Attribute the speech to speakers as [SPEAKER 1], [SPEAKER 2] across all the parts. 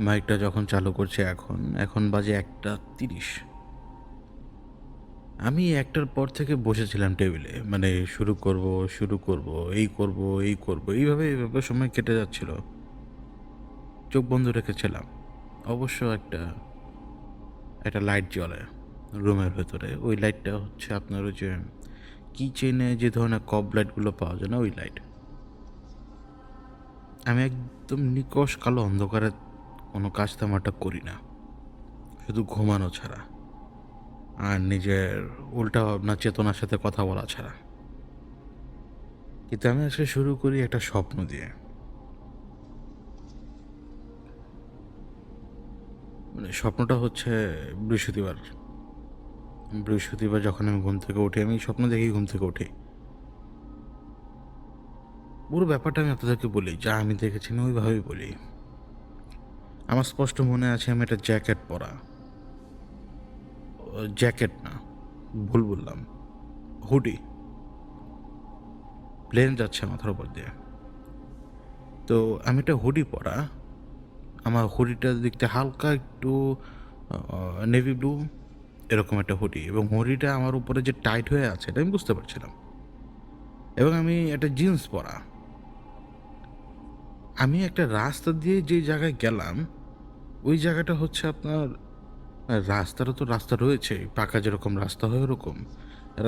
[SPEAKER 1] মাইকটা যখন চালু করছি এখন বাজে 1:30। আমি 1টার পর থেকে বসেছিলাম টেবিলে। মানে শুরু করব, এই করব। এইভাবে সময় কেটে যাচ্ছিল। চোখ বন্ধ রেখেছিলাম। অবশ্য একটা লাইট জ্বলে রুমের ভেতরে। ওই লাইটটা হচ্ছে আপনার ওই যে কিচেনে যে ধরনের কব লাইটগুলো পাওয়া যায় না, ওই লাইট। আমি একদম নিকষ কালো অন্ধকারে কোনো কাজ তেমনটা করি না, শুধু ঘুমানো ছাড়া আর নিজের উল্টা ভাবনা চেতনার সাথে কথা বলা ছাড়া। কিন্তু আমি আজকে শুরু করি একটা স্বপ্ন দিয়ে। মানে স্বপ্নটা হচ্ছে বৃহস্পতিবার। বৃহস্পতিবার যখন আমি ঘুম থেকে উঠি, আমি স্বপ্ন দেখেই ঘুম থেকে উঠি। পুরো ব্যাপারটা আমি আপনাদেরকে বলি, যা আমি দেখেছি আমি ওইভাবেই বলি। আমার স্পষ্ট মনে আছে আমি একটা জ্যাকেট পরা, জ্যাকেট না, ভুল বললাম, হুডি। প্লেন যাচ্ছে মাথার উপর দিয়ে। তো আমি একটা হুডি পরা, আমার হুডিটা দেখতে হালকা একটু নেভি ব্লু, এরকম একটা হুডি, এবং হুডিটা আমার উপরে যে টাইট হয়ে আছে এটা আমি বুঝতে পারছিলাম। এবং আমি একটা জিন্স পরা। আমি একটা রাস্তা দিয়ে যে জায়গায় গেলাম, ওই জায়গাটা হচ্ছে আপনার রাস্তাটা তো রাস্তা রয়েছে, পাকা যেরকম রাস্তা হয় ওরকম।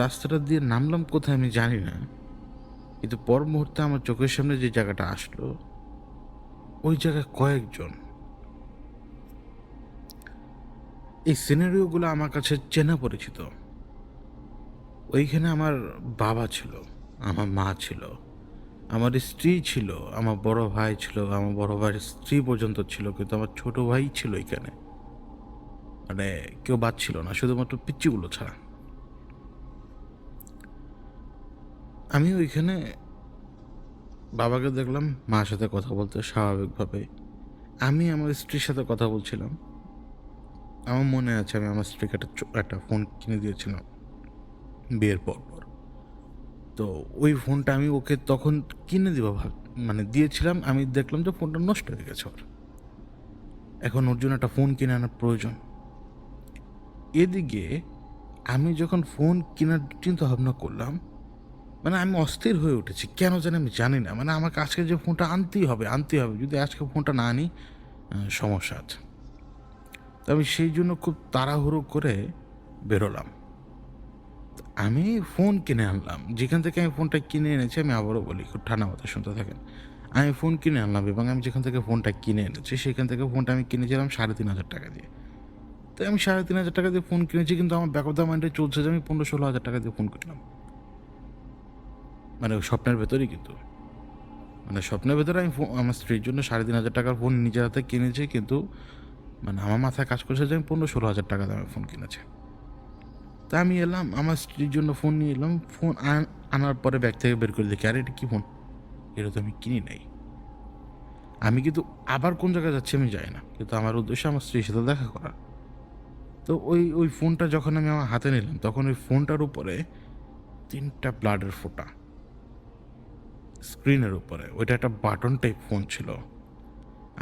[SPEAKER 1] রাস্তাটা দিয়ে নামলাম কোথায় আমি জানি না, কিন্তু পর মুহূর্তে আমার চোখের সামনে যে জায়গাটা আসলো, ওই জায়গায় কয়েকজন। এই সিনারিওগুলো আমার কাছে চেনা পরিচিত। ওইখানে আমার বাবা ছিল, আমার মা ছিল, আমার স্ত্রী ছিল, আমার বড় ভাই ছিল, আমার বড় ভাইয়ের স্ত্রী পর্যন্ত ছিল, কিন্তু আমার ছোট ভাই ছিল এখানে। মানে কেউ বাদ ছিল না, শুধুমাত্র পিচ্চিগুলো ছাড়া। আমি ওইখানে বাবাকে দেখলাম মার সাথে কথা বলতে স্বাভাবিকভাবে। আমি আমার স্ত্রীর সাথে কথা বলছিলাম। আমার মনে আছে আমি আমার স্ত্রীকে একটা ফোন কিনে দিয়েছিলাম বিয়ের পর পর। তো ওই ফোনটা আমি ওকে তখন কিনে দিব মানে দিয়েছিলাম। আমি দেখলাম যে ফোনটা নষ্ট হয়ে গেছে ওর। এখন ওর জন্য একটা ফোন কিনে আনার প্রয়োজন। এদিকে আমি যখন ফোন কেনার চিন্তা ভাবনা করলাম, মানে আমি অস্থির হয়ে উঠেছি, কেন জানি আমি জানি না। মানে আমাকে আজকে যে ফোনটা আনতেই হবে, যদি আজকে ফোনটা না আনি সমস্যা আছে। তো আমি সেই জন্য খুব তাড়াহুড়ো করে বেরোলাম। আমি ফোন কিনে আনলাম, যেখান থেকে আমি ফোনটা কিনে এনেছি, আমি আবারও বলি, খুব ঠান্ডা মাথায় শুনতে থাকেন। আমি ফোন কিনে আনলাম এবং আমি যেখান থেকে ফোনটা কিনে এনেছি সেখান থেকে ফোনটা আমি কিনেছিলাম 3,500 টাকা দিয়ে। তো আমি 3,500 টাকা দিয়ে ফোন কিনেছি, কিন্তু আমার ব্যাক অফ দ্য মাইন্ডে চলছে যে আমি 15-16 হাজার টাকা দিয়ে ফোন কিনলাম। মানে স্বপ্নের ভেতরেই কিন্তু, মানে স্বপ্নের ভেতরে আমি আমার স্ত্রীর জন্য 3,500 টাকার ফোন নিজের হাতে কিনেছি, কিন্তু মানে আমার মাথায় কাজ করছে যে আমি 15-16 হাজার টাকা দামে ফোন কিনেছি। তা আমি এলাম আমার স্ত্রীর জন্য ফোন নিয়ে এলাম। ফোন আনার পরে ব্যাগ থেকে বের করে দেখি, আরে এটা কী ফোন, এটা তো আমি কিনি নাই। আমি কিন্তু আবার কোন জায়গায় যাচ্ছি আমি জানি না, কিন্তু আমার উদ্দেশ্য আমার স্ত্রীর সাথে দেখা করা। তো ওই ফোনটা যখন আমি আমার হাতে নিলাম, তখন ওই ফোনটার উপরে 3টা ব্লাডের ফোঁটা স্ক্রিনের উপরে। ওইটা একটা বাটন টাইপ ফোন ছিল।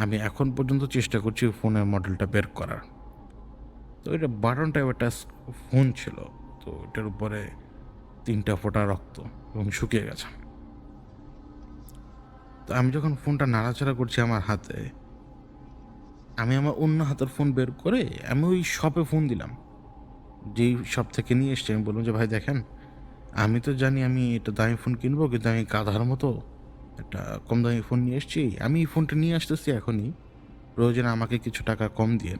[SPEAKER 1] আমি এখন পর্যন্ত চেষ্টা করছি ওই ফোনের মডেলটা বের করার। তো এটা বাটন টাইপ একটা ফোন ছিল। তো এটার উপরে 3টা ফোঁটা রক্ত এবং শুকিয়ে গেছে। তো আমি যখন ফোনটা নাড়াচাড়া করছি আমার হাতে, আমি আমার অন্য হাতের ফোন বের করে আমি ওই শপে ফোন দিলাম, যেই শপ থেকে নিয়ে এসছি। আমি বললাম যে ভাই দেখেন, আমি তো জানি আমি এটা দামি ফোন কিনবো, কিন্তু আমি গাধার মতো একটা কম দামি ফোন নিয়ে এসছি। আমি এই ফোনটা নিয়ে আসতেছি এখনই, প্রয়োজনে আমাকে কিছু টাকা কম দিয়ে,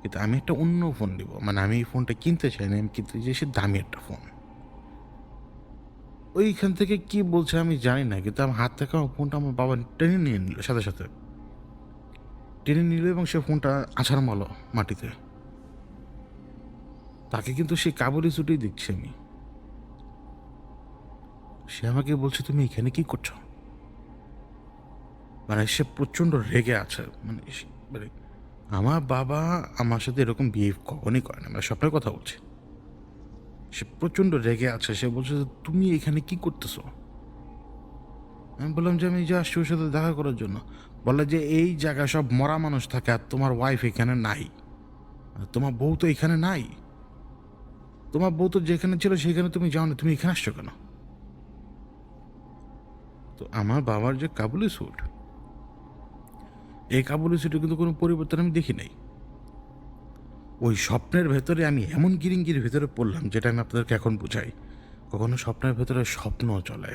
[SPEAKER 1] কিন্তু আমি একটা অন্য ফোন নিব। মানে আমি এই ফোনটা কিনতে চাই না, আমি কিনতে চাইছি দামি একটা ফোন। ওইখান থেকে কি বলছে আমি জানি না, কিন্তু আমার হাত থেকে আমার ফোনটা আমার বাবা টেনে নিয়ে নিল, সাথে সাথে টেনে নিল এবং সে ফোনটা আছাড় মারল মাটিতে। তাকে কিন্তু সেই কাবুলি ছুটেই দেখছি আমি। সে আমাকে বলছে তুমি এখানে কি করছো। মানে সে প্রচণ্ড রেগে আছে। মানে আমার বাবা আমার সাথে এরকম বিহেভ কখনই করে না, মানে স্বপ্নের কথা বলছে। সে প্রচণ্ড রেগে আছে। সে বলছে যে তুমি এখানে কি করতেছো। আমি বললাম যে আমি যে আসছি ওর সাথে দেখা করার জন্য। বলে যে এই জায়গায় সব মরা মানুষ থাকে আর তোমার ওয়াইফ এখানে নাই, আর তোমার বউ তো এখানে নাই, তোমার বউ তো যেখানে ছিল সেখানে তুমি যাও না, তুমি এখানে আসছো কেন? তো আমার বাবার যে কাবুলি স্যুট, এই কাবুলি স্যুটের কিন্তু কোনো পরিবর্তন আমি দেখি নাই। ওই স্বপ্নের ভেতরে আমি এমন গিরিঙ্গির ভেতরে পড়লাম যেটা আমি আপনাদেরকে এখন বুঝাই। কখনো স্বপ্নের ভেতরে স্বপ্ন চলে,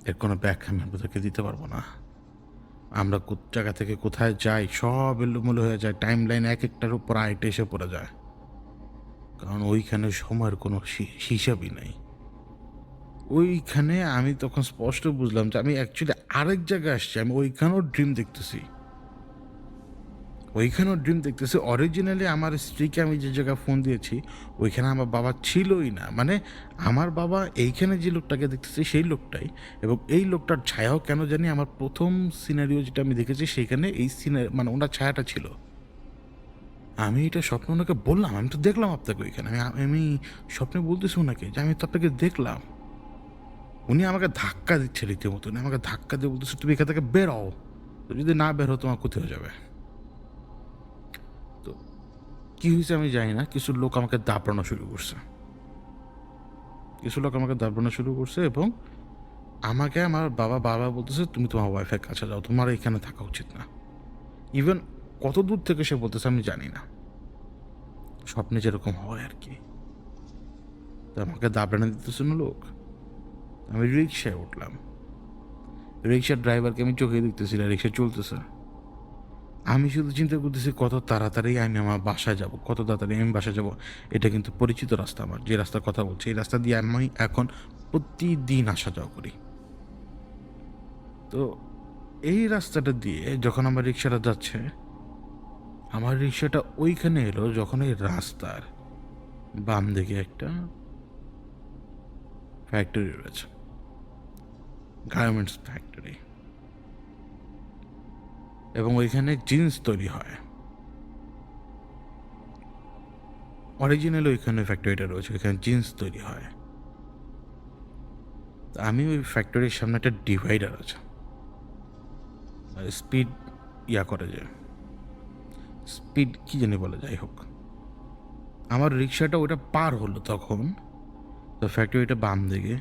[SPEAKER 1] এর কোনো ব্যাখ্যা আমি আপনাদেরকে দিতে পারবো না। আমরা জায়গা থেকে কোথায় যাই সব এলোমেলো হয়ে যায়, টাইম লাইন এক একটার উপর আরেকটা এসে পড়ে যায়, কারণ ওইখানে সময়ের কোনো হিসাবই নাই। ওইখানে আমি তখন স্পষ্ট বুঝলাম যে আমি অ্যাকচুয়ালি আরেক জায়গায় আসছি, আমি ওইখানেও ড্রিম দেখতেছি, ওইখানেও ড্রিম দেখতেছি। অরিজিনালি আমার স্ত্রীকে আমি যে জায়গায় ফোন দিয়েছি ওইখানে আমার বাবা ছিলই না, মানে আমার বাবা এইখানে যে লোকটাকে দেখতেছি সেই লোকটাই, এবং এই লোকটার ছায়াও কেন জানি আমার প্রথম সিনারিও যেটা আমি দেখেছি সেইখানে এই মানে ওনার ছায়াটা ছিল। আমি এটা স্বপ্ন ওনাকে বললাম, আমি তো দেখলাম আপনাকে ওইখানে, আমি স্বপ্নে বলতেছি ওনাকে যে আমি তো আপনাকে দেখলাম। উনি আমাকে ধাক্কা দিচ্ছে রীতিমতো, উনি আমাকে ধাক্কা দিয়ে বলতেছে তুমি এখান থেকে বেরো, তো যদি না বের হো তোমার ক্ষতি হয়ে যাবে। তো কী হয়েছে আমি জানি না, কিছু লোক আমাকে দাপড়ানো শুরু করছে, কিছু লোক আমাকে দাপড়ানো শুরু করছে, এবং আমাকে আমার বাবা বাবা বলতেছে তুমি তোমার ওয়াইফের কাছে যাও, তোমার এখানে থাকা উচিত না। ইভেন কত দূর থেকে সে বলতেছে আমি জানি না, স্বপ্নে যেরকম হয় আর কি। তো আমাকে দাপড়ানো দিতেছে না লোক। আমি রিক্সায় উঠলাম, রিক্সার ড্রাইভারকে আমি চোখে দেখতেছি না, রিক্সা চলতেছে। আমি শুধু চিন্তা করতেছি কত তাড়াতাড়ি আমি আমার বাসায় যাব, কত তাড়াতাড়ি আমি বাসায় যাব। এটা কিন্তু পরিচিত রাস্তা, আমার যে রাস্তার কথা বলছি এই রাস্তা দিয়ে আমি এখন প্রতিদিন আসা যাওয়া করি। তো এই রাস্তাটা দিয়ে যখন আমার রিক্সাটা যাচ্ছে, আমার রিক্সাটা ওইখানে এলো যখন এই রাস্তার বাম দিকে একটা ফ্যাক্টরি রয়েছে, গার্মেন্টস ফ্যাক্টরি, এবং ওইখানে জিন্স তৈরি হয়। অরিজিনাল ওইখানে ফ্যাক্টরিটা রয়েছে, ওইখানে জিন্স তৈরি হয়। আমি ওই ফ্যাক্টরির সামনে একটা ডিভাইডার আছে, স্পিড করে যে স্পিড কি জানি বলে, যাই হোক আমার রিক্সাটা ওটা পার হলো তখন। তো ফ্যাক্টরিটা বাম দিকে,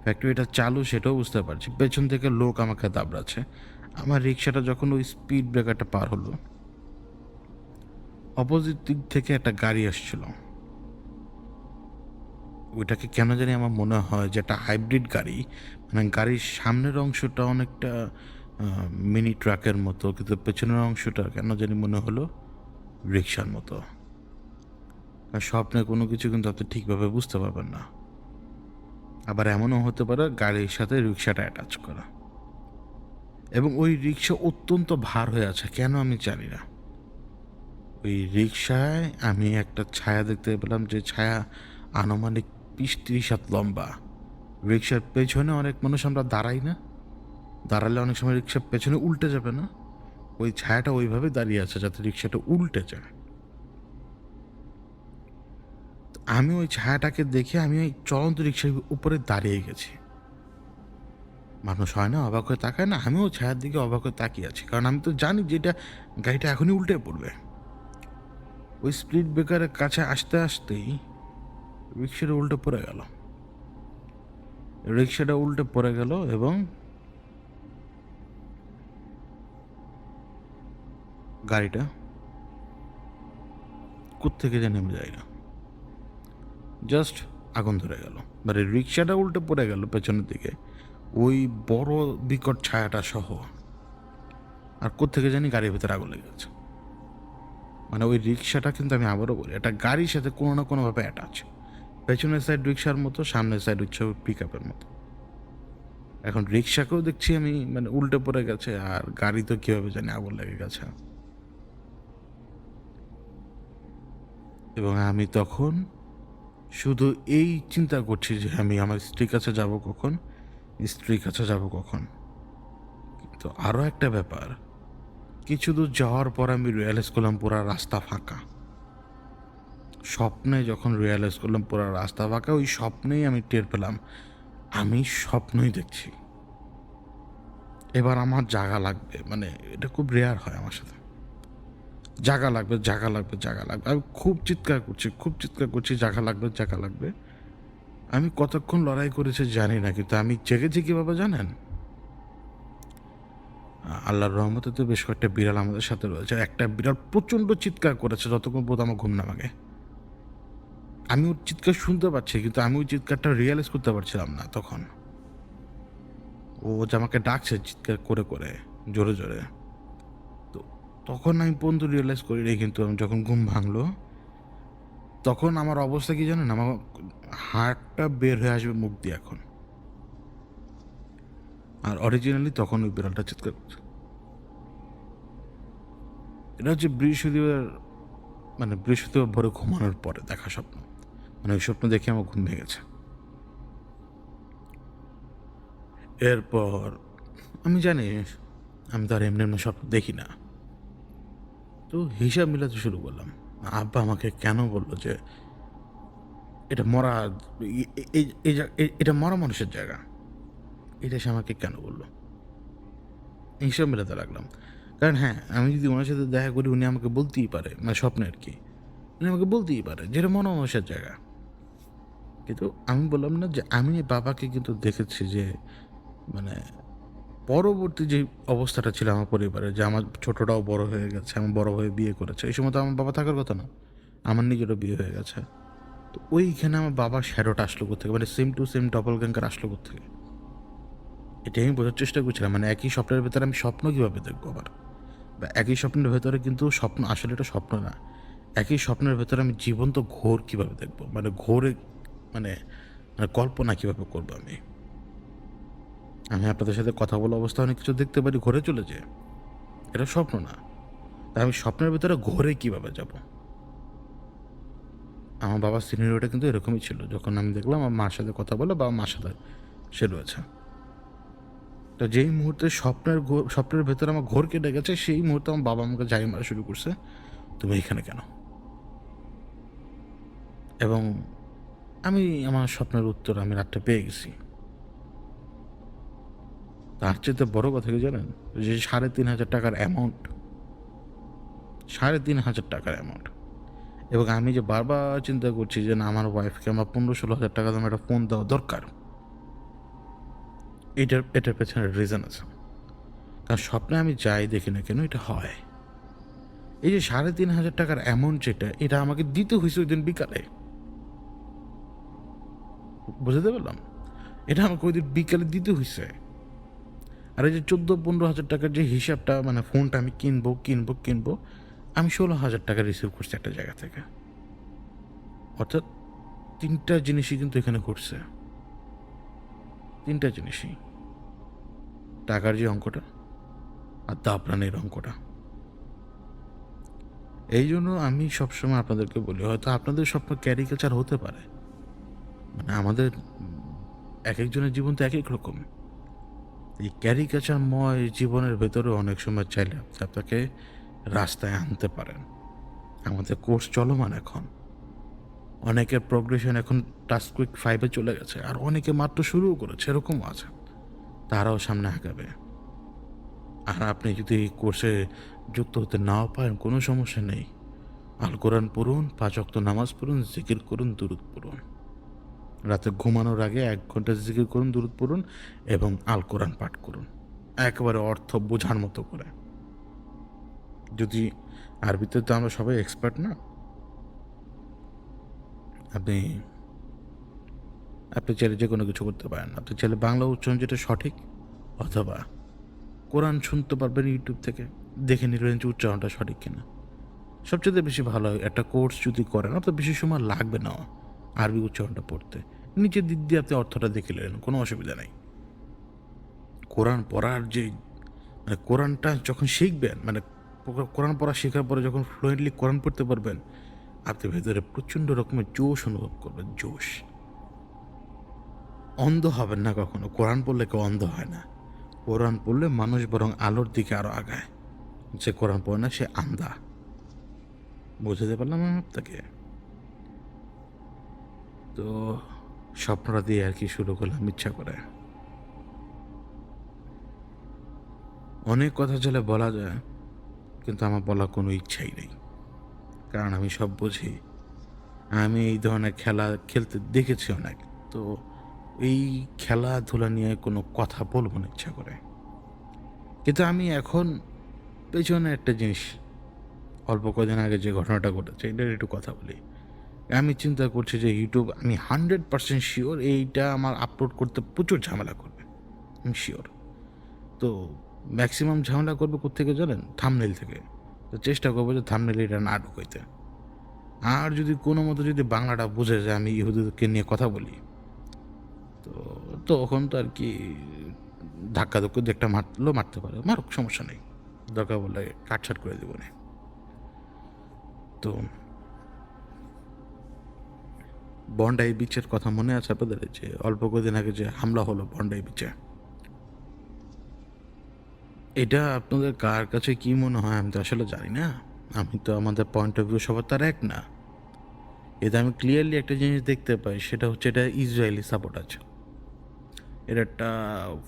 [SPEAKER 1] ফ্যাক্টরিটা চালু সেটাও বুঝতে পারছি, পেছন থেকে লোক আমাকে দাবড়াচ্ছে। আমার রিক্সাটা যখন ওই স্পিড ব্রেকারটা পার হলো, অপোজিট দিক থেকে একটা গাড়ি আসছিল। ওইটাকে কেন জানি আমার মনে হয় যে একটা হাইব্রিড গাড়ি, মানে গাড়ির সামনের অংশটা অনেকটা মিনি ট্রাকের মতো, কিন্তু পেছনের অংশটা কেন জানি মনে হলো রিক্সার মতো। আর স্বপ্নে কোনো কিছু কিন্তু আপনি ঠিকভাবে বুঝতে পারবেন না। আবার এমনও হতে পারে গাড়ির সাথে রিক্সাটা অ্যাটাচ করা, এবং ওই রিক্সা অত্যন্ত ভার হয়ে আছে, কেন আমি জানি না। ওই রিক্সায় আমি একটা ছায়া দেখতে পেলাম, যে ছায়া আনুমানিক 20-30 হাত লম্বা। রিক্সার পেছনে অনেক মানুষ আমরা দাঁড়াই না, দাঁড়ালে অনেক সময় রিক্সার পেছনে উল্টে যাবে না, ওই ছায়াটা ওইভাবে দাঁড়িয়ে আছে যাতে রিক্সাটা উল্টে যায়। আমি ওই ছায়াটাকে দেখে আমি ওই চলন্ত রিক্সার উপরে দাঁড়িয়ে গেছি। মানুষ হয় না অবাক হয়ে তাকায় না, আমিও ছায়ার দিকে অবাক হয়ে তাকিয়ে আছি, কারণ আমি তো জানি যে এটা গাড়িটা এখনই উল্টে পড়বে। ওই স্পিড ব্রেকারের কাছে আসতে আসতেই রিক্সাটা উল্টে পড়ে গেল, রিক্সাটা উল্টে পড়ে গেল, এবং গাড়িটা কোত্থেকে জানি আমি যাই না, জাস্ট আগুন ধরে গেল। মানে রিক্সাটা উল্টে পড়ে গেল পেছনের দিকে, ওই বড় বিকট ছায়াটা সহ। আর কোত্থেকে জানি গাড়ির ভিতরে আগুন লেগে গেছে। মানে ওই রিক্সাটা কিন্তু আমি আবারও বলি, এটা গাড়ির সাথে কোনো না কোনোভাবে অ্যাটাচ। পেছনের সাইড রিক্সার মতো, সামনের সাইড হচ্ছে পিক আপের মতো। এখন রিক্সাকেও দেখছি আমি মানে উল্টে পড়ে গেছে, আর গাড়ি তো কীভাবে জানি আগুন লেগে গেছে। এবং আমি তখন শুধু এই চিন্তা করছি যে আমি আমার স্ত্রীর কাছে যাব কখন, স্ত্রীর কাছে যাব কখন। কিন্তু আরও একটা ব্যাপার, কিছু দূর যাওয়ার পর আমি রিয়েলাইজ করলাম পুরো রাস্তা ফাঁকা। স্বপ্নে যখন রিয়েলাইজ করলাম পুরো রাস্তা ফাঁকা, ওই স্বপ্নেই আমি টের পেলাম আমি স্বপ্নই দেখছি, এবার আমার জাগা লাগবে। মানে এটা খুব রেয়ার হয় আমার সাথে। জাগা লাগবে, জাগা লাগবে, জাগা লাগবে। আমি খুব চিৎকার করছি, খুব চিৎকার করছি, জাগা লাগবে, জাগা লাগবে। আমি কতক্ষণ লড়াই করেছি জানি না, কিন্তু আমি জেগেছি কীভাবে জানেন? আল্লাহর রহমতে তো বেশ কয়েকটা বিড়াল আমাদের সাথে রয়েছে। একটা বিড়াল প্রচণ্ড চিৎকার করেছে যতক্ষণ পর্যন্ত আমার ঘুম না ভাঙে। আমি ওর চিৎকার শুনতে পাচ্ছি, কিন্তু আমি ওই চিৎকারটা রিয়ালাইজ করতে পারছিলাম না তখন। ও যে আমাকে ডাকছে চিৎকার করে, করে, জোরে, জোরে। তো তখন আমি পর্যন্ত রিয়ালাইজ করিনি, কিন্তু আমি যখন ঘুম ভাঙলো, তখন আমার অবস্থা কি জানেন? আমার হার্টটা বের হয়ে আসবে মুখ দিয়ে এখন। আর অরিজিনালি তখন ওই বিড়ালটা চিৎকার করছে। এটা হচ্ছে বৃহস্পতিবার ভোরে ঘুমানোর পরে দেখা স্বপ্ন। মানে ওই স্বপ্ন দেখে আমার ঘুম ভেঙেছে। এরপর আমি জানি আমি তো আর এমনি এমনি স্বপ্ন দেখি না। তো হিসাব মিলাতে শুরু করলাম। আব্বা আমাকে কেন বললো যে এটা মরা, এটা মরা মানুষের জায়গা, এটা সে আমাকে কেন বললো? হিসাব মেলাতে লাগলাম। কারণ হ্যাঁ, আমি যদি ওনার সাথে দেখা করি উনি আমাকে বলতেই পারে, মানে স্বপ্নে আর কি, উনি আমাকে বলতেই পারে যে এটা মরা মানুষের জায়গা। কিন্তু আমি বললাম না যে আমি বাবাকে কিন্তু দেখেছি যে, মানে পরবর্তী যে অবস্থাটা ছিল আমার পরিবারে, যে আমার ছোটটাও বড় হয়ে গেছে, আমার বড় ভাই বিয়ে করেছে, এই সময় তো আমার বাবা থাকার কথা না, আমার নিজেরও বিয়ে হয়ে গেছে। তো ওইখানে আমার বাবার শ্যাডোটা আসলো কোত্থেকে, মানে সেম টু সেম ডবল গ্যাঙ্গার আসলো কোত্থেকে, এটাই আমি বোঝার চেষ্টা করছিলাম। মানে একই স্বপ্নের ভেতরে আমি স্বপ্ন কীভাবে দেখবো আবার, বা একই স্বপ্নের ভেতরে কিন্তু স্বপ্ন আসলে এটা স্বপ্ন না, একই স্বপ্নের ভেতরে আমি জীবন্ত ঘোর কীভাবে দেখবো, মানে ঘোরে, মানে মানে কল্পনা কীভাবে করবো আমি? আমি আপনাদের সাথে কথা বলা অবস্থা অনেক কিছু দেখতে পারি, ঘোরে চলে যায়, এটা স্বপ্ন না। তা আমি স্বপ্নের ভেতরে ঘোরে কীভাবে যাব? আমার বাবার সিনারিওটা কিন্তু এরকমই ছিল। যখন আমি দেখলাম আমার মার সাথে কথা বলে, বাবা মার সাথে সে রয়েছে। তো যেই মুহূর্তে স্বপ্নের ভেতরে আমার ঘোর কেটে গেছে, সেই মুহূর্তে আমার বাবা আমাকে ঝাড়ি মারা শুরু করছে, তুমি এখানে কেন? এবং আমি আমার স্বপ্নের উত্তর আমি রাত্রে পেয়ে গেছি। তার চাইতে বড় কথা কি জানেন? যে ৩,৫০০ টাকার অ্যামাউন্ট, ৩,৫০০ টাকার অ্যামাউন্ট। এবং আমি যে বারবার চিন্তা করছি যে না, আমার ওয়াইফকে আমার ১৫-১৬ হাজার টাকা দামের একটা ফোন দেওয়া দরকার, এটার পেছনে রিজন আছে। কারণ স্বপ্নে আমি যাই দেখি না কেন এটা হয়। এই যে ৩,৫০০ টাকার অ্যামাউন্ট যেটা, এটা আমাকে দিতে হয়েছে ওই দিন বিকালে। বুঝাতে পারলাম? এটা আমাকে ওই দিন বিকালে দিতে হয়েছে। আর এই যে ১৪-১৫ হাজার টাকার যে হিসাবটা, মানে ফোনটা আমি কিনবো, আমি ১৬,০০০ টাকা রিসিভ করছি একটা জায়গা থেকে। অর্থাৎ ৩টা জিনিসই কিন্তু এখানে ঘটছে। ৩টা জিনিসই। টাকার যে অঙ্কটা আর দাপরানের অঙ্কটা। এই জন্য আমি সবসময় আপনাদেরকে বলি, হয়তো আপনাদের স্বপ্ন ক্যারিকেচার হতে পারে। মানে আমাদের একেকজনের জীবন তো একেক রকম। এই ক্যারিকেচারময় জীবনের ভেতরেও অনেক সময় চাইলে আপনাকে রাস্তায় আনতে পারেন। আমাদের কোর্স চলমান এখন। অনেকের প্রোগ্রেশন এখন টাস্ক কুইক 5 এ চলে গেছে। আর অনেকে মাত্র শুরুও করেছে, এরকমও আছে। তারাও সামনে আগাবে। আর আপনি যদি এই কোর্সে যুক্ত হতে নাও পারেন, কোনো সমস্যা নেই। আল কোরআন পড়ুন, ৫ ওয়াক্ত নামাজ পড়ুন, জিকির করুন, দুরূদ পড়ুন। রাতে ঘুমানোর আগে ১ ঘন্টা জিকির করুন, দুরূদ পড়ুন এবং আল কোরআন পাঠ করুন। একেবারে অর্থ বোঝার মতো করে। যদি আরবিতে তো আমরা সবাই এক্সপার্ট না। আপনি আপনি চাইলে যেকোনো কিছু করতে পারেন। আপনি চাইলে বাংলা উচ্চারণ যেটা সঠিক, অথবা কোরআন শুনতে পারবেন ইউটিউব থেকে। দেখে নিলেন যে উচ্চারণটা সঠিক কিনা। সবচাইতে বেশি ভালো হয় একটা কোর্স যদি করেন, আপনার বেশি সময় লাগবে না আরবি উচ্চারণটা পড়তে। নিচের দিক দিয়ে আপনি অর্থটা দেখে নিলেন, কোনো অসুবিধা নাই। কোরআন পড়ার যে, মানে কোরআনটা যখন শিখবেন, মানে কোরআন পড়া শেখার পরে যখন ফ্লুয়েন্টলি কোরআন পড়তে পারবেন, আপনি ভেতরে প্রচণ্ড রকমের জোশ অনুভব করবেন, জোশ। অন্ধ হবেন না কখনো। কোরআন পড়লে কেউ অন্ধ হয় না। কোরআন পড়লে মানুষ বরং আলোর দিকে আরও আগায়। যে কোরআন পড়ে না সে আন্ধা। বুঝাতে পারলাম আমি আপনাকে? তো স্বপ্নটা দিয়ে আর কি শুরু করলাম ইচ্ছা করে। অনেক কথা চাইলে বলা যায়, কিন্তু আমার বলার কোনো ইচ্ছাই নেই। কারণ আমি সব বুঝি। আমি এই ধরনের খেলা খেলতে দেখেছি অনেক। তো এই খেলাধুলা নিয়ে কোনো কথা বলবো না ইচ্ছা করে। কিন্তু আমি এখন পেছনে একটা জিনিস, অল্প কদিন আগে যে ঘটনাটা ঘটেছে এটার একটু কথা বলি। আমি চিন্তা করছি যে YouTube, আমি 100% শিওর এইটা আমার আপলোড করতে প্রচুর ঝামেলা করবে। আমি শিওর। তো ম্যাক্সিমাম ঝামেলা করবে কোত্থেকে জানেন? থাম্বনেইল থেকে। তো চেষ্টা করবো যে থাম্বনেইলে এটা না ঢুকাইতে। আর যদি কোনো মতে যদি বাংলাটা বুঝে যে আমি ইহুদিদেরকে নিয়ে কথা বলি, তো তখন তো আর কি ধাক্কা-ধুক্কি ২ একটা মারলেও মারতে পারে। মারুক, সমস্যা নেই। দরকার পড়লে কাটছাঁট করে দিবনে। তো বন্ডাই বিচের কথা মনে আছে আপনাদের? যে অল্প কদিন আগে যে হামলা হলো বন্ডাই বিচে। এটা আপনাদের কার কাছে কি মনে হয় আমি তো আসলে জানি না। আমি তো, আমাদের পয়েন্ট অফ ভিউ সবার তো আর এক না। এতে আমি ক্লিয়ারলি একটা জিনিস দেখতে পাই, সেটা হচ্ছে এটা ইসরায়েলি সাপোর্ট আছে। এটা একটা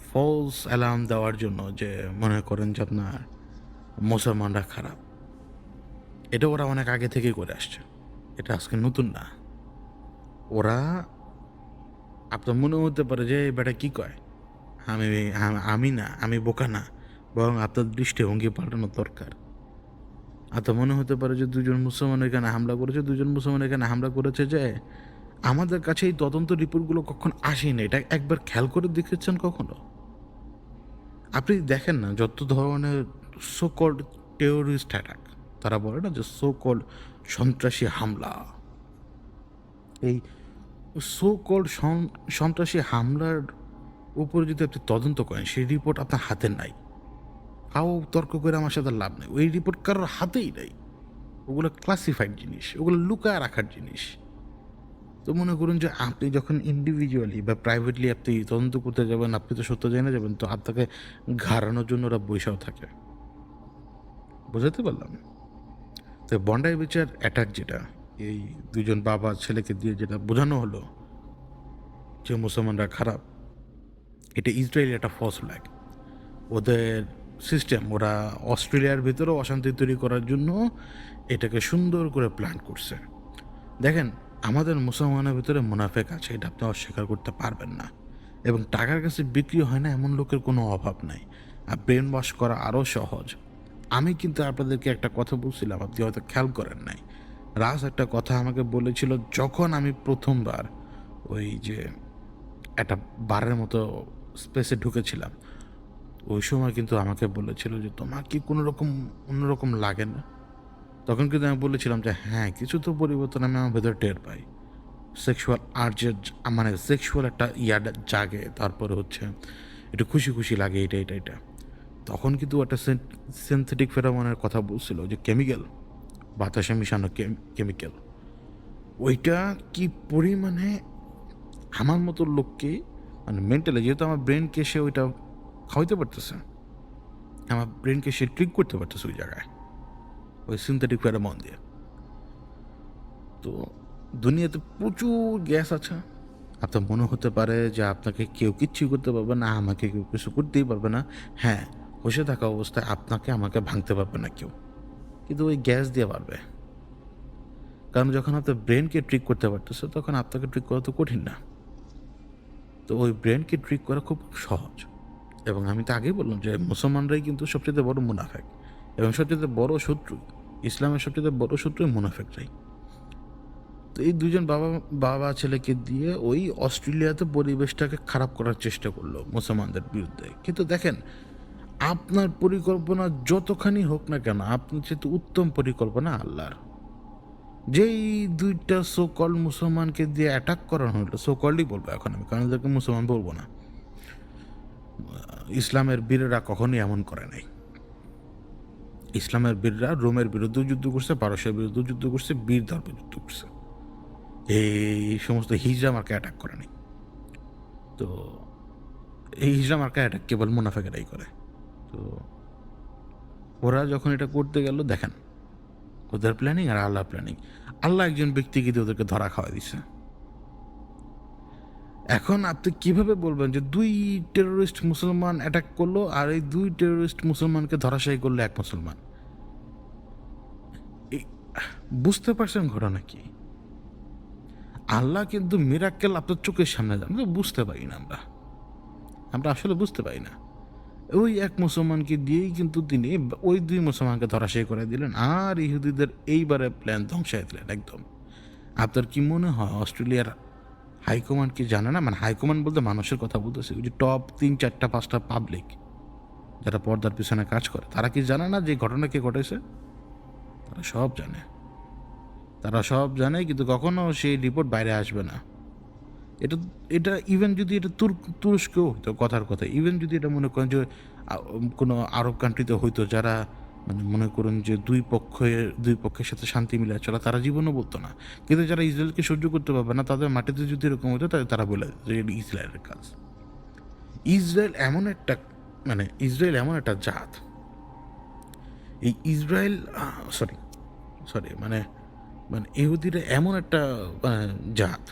[SPEAKER 1] ফলস অ্যালার্ম দেওয়ার জন্য, যে মনে করেন যে আপনার মুসলমানরা খারাপ। এটা ওরা অনেক আগে থেকেই করে আসছে। এটা আজকে নতুন না। ওরা, আপনার মনে হতে পারে যে এই বেটা কি কয়, আমি আমি না, আমি বোকা না, বরং আপনার দৃষ্টিভঙ্গি পাল্টানো দরকার। আপনার মনে হতে পারে যে দুজন মুসলমান এখানে হামলা করেছে, দুজন মুসলমান এখানে হামলা করেছে, যে আমাদের কাছে এই তদন্ত রিপোর্টগুলো কখন আসেনি। এটা একবার খেয়াল করে দেখেছেন কখনো? আপনি দেখেন না, যত ধরনের সো কল্ড টেরোরিস্ট অ্যাটাক, তারা বলে না যে সো কল্ড সন্ত্রাসী হামলা, এই সো কল্ড সন্ত্রাসী হামলার উপরে যদি আপনি তদন্ত করেন, সেই রিপোর্ট আপনার হাতে নাই। তাও তর্ক করে আমার সাথে লাভ নেই, ওই রিপোর্ট কারোর হাতেই নাই। ওগুলো ক্লাসিফাইড জিনিস, ওগুলো লুকায় রাখার জিনিস। তো মনে করুন যে আপনি যখন ইন্ডিভিজুয়ালি বা প্রাইভেটলি আপনি তদন্ত করতে যাবেন, আপনি তো সত্য জেনে যাবেন, তো আপনাকে ঘাড়ানোর জন্য ওরা বৈশাও থাকে। বুঝাতে পারলাম? তো বন্ডাই বিচের অ্যাটাক যেটা, এই দুজন বাবা ছেলেকে দিয়ে যেটা বোঝানো হলো যে মুসলমানরা খারাপ, এটা ইসরায়েলি একটা ফলস ফ্ল্যাগ। ওদের সিস্টেম, ওরা অস্ট্রেলিয়ার ভিতরেও অশান্তি তৈরি করার জন্য এটাকে সুন্দর করে প্ল্যান করছে। দেখেন, আমাদের মুসলমানের ভিতরে মুনাফেক আছে, এটা আপনি অস্বীকার করতে পারবেন না। এবং টাকার কাছে বিক্রি হয় না এমন লোকের কোনো অভাব নাই। আর ব্রেন ওয়াশ করা আরও সহজ। আমি কিন্তু আপনাদেরকে একটা কথা বলছিলাম, আপনি হয়তো খেয়াল করেন নাই। রাজ একটা কথা আমাকে বলেছিল যখন আমি প্রথমবার ওই যে একটা বারের মতো স্পেসে ঢুকেছিলাম। ওই সময় কিন্তু আমাকে বলেছিল যে, তোমার কি কোনো রকম অন্যরকম লাগে না? তখন কিন্তু আমি বলেছিলাম যে হ্যাঁ, কিছু তো পরিবর্তন আমি আমার ভেতরে টের পাই। সেক্সুয়াল আর্জের, মানে সেক্সুয়াল একটা জাগে, তারপরে হচ্ছে একটু খুশি খুশি লাগে, এটা। তখন কিন্তু একটা সিনথেটিক ফেরোমনের কথা বলছিল, যে কেমিক্যাল, বাতাসে মিশানো কেমিক্যাল। ওইটা কি পরিমাণে আমার মতো লোককে, মানে মেন্টালি, যেহেতু আমার ব্রেনকে সে ওইটা খাওয়াইতে পারতেছে, আমার ব্রেনকে সে ট্রিক করতে পারতেছে ওই জায়গায়, ওই সিনথেটিক ফেরোমন দিয়ে। তো দুনিয়াতে প্রচুর গ্যাস আছে। আপনার মনে হতে পারে যে আপনাকে কেউ কিচ্ছু করতে পারবে না, আমাকে কেউ কিছু করতেই পারবে না। হ্যাঁ, বসে থাকা অবস্থায় আপনাকে আমাকে ভাঙতে পারবে না কেউ, কিন্তু ওই গ্যাস দিয়ে পারবে। কারণ যখন আপনার ব্রেনকে ট্রিক করতে পারতেছে, তখন আপনাকে ট্রিক করা তো কঠিন না। তো ওই ব্রেনকে ট্রিক করা খুব সহজ। এবং আমি তো আগেই বললাম যে মুসলমানরাই কিন্তু সবচেয়ে বড় মুনাফেক, এবং সবচেয়ে বড় শত্রু, ইসলামের সবচেয়ে বড় শত্রু মুনাফেকরাই। তো এই দুজন বাবা বাবা ছেলেকে দিয়ে ওই অস্ট্রেলিয়াতে পরিবেশটাকে খারাপ করার চেষ্টা করলো মুসলমানদের বিরুদ্ধে। কিন্তু দেখেন, আপনার পরিকল্পনা যতখানি হোক না কেন, আপনার যেহেতু উত্তম পরিকল্পনা আল্লাহর। যেই দুইটা সো কল্ড মুসলমানকে দিয়ে অ্যাটাক করানো হলো, সো কল্ডই বলবো এখন আমি, কারণ এদেরকে মুসলমান বলবো না। ইসলামের বীরেরা কখনোই এমন করে নাই। ইসলামের বীররা রোমের বিরুদ্ধেও যুদ্ধ করছে, পারস্যের বিরুদ্ধেও যুদ্ধ করছে, বীর ধর্মে যুদ্ধ করছে। এই সমস্ত হিজড়া মার্কা অ্যাটাক করে নাই। তো এই হিজড়া মার্কা অ্যাটাক কেবল মুনাফেকেরাই করে। তো ওরা যখন এটা করতে গেল, দেখেন ওদের প্ল্যানিং আর আল্লাহ প্ল্যানিং। আল্লাহ একজন ব্যক্তিকে দিয়ে ওদেরকে ধরা খাওয়া দিছে। এখন আপনি কিভাবে বলবেন যে ২ টেররিস্ট মুসলমান অ্যাটাক করলো আর এই ২ টেররিস্ট মুসলমানকে ধরাশায়ী করলো এক মুসলমান? এই বুঝতে পারছেন ঘটনা কি? আল্লাহ কিন্তু মিরাক্কেল আপনার চোখের সামনে দেন। আমরা বুঝতে পারি না আমরা। আমরা আসলে বুঝতে পারি না। ওই এক মুসলমানকে দিয়েই কিন্তু তিনি ওই ২ মুসলমানকে ধরাশায়ী করে দিলেন আর ইহুদিদের এইবারে প্ল্যান ধ্বংসায় দিলেন একদম। আপনার কি মনে হয় অস্ট্রেলিয়ার হাইকমান্ড কি জানে না? মানে হাইকমান্ড বলতে মানুষের কথা বলতেছি। ওই যে টপ ৩, ৪টা ৫টা পাবলিক যারা পর্দার পিছনে কাজ করে, তারা কি জানে না যে ঘটনা কে ঘটেছে? তারা সব জানে। তারা সব জানে কিন্তু কখনো সেই রিপোর্ট বাইরে আসবে না। এটা এটা ইভেন যদি এটা তুরস্কেও হইতো কথার কথা। ইভেন যদি এটা মনে করেন যে কোনো আরব কান্ট্রিতে হইতো যারা মানে মনে করুন যে দুই পক্ষের সাথে শান্তি মিলায় চলা তারা জীবনও বলতো না। কিন্তু যারা ইসরায়েলকে সহ্য করতে পারবে না তাদের মাটিতে যদি এরকম হতো তাহলে তারা বলে যে এটা ইসরায়েলের কাজ। ইসরায়েল এমন একটা জাত। এই ইসরায়েল সরি, সরি মানে মানে ইহুদিরা এমন একটা জাত,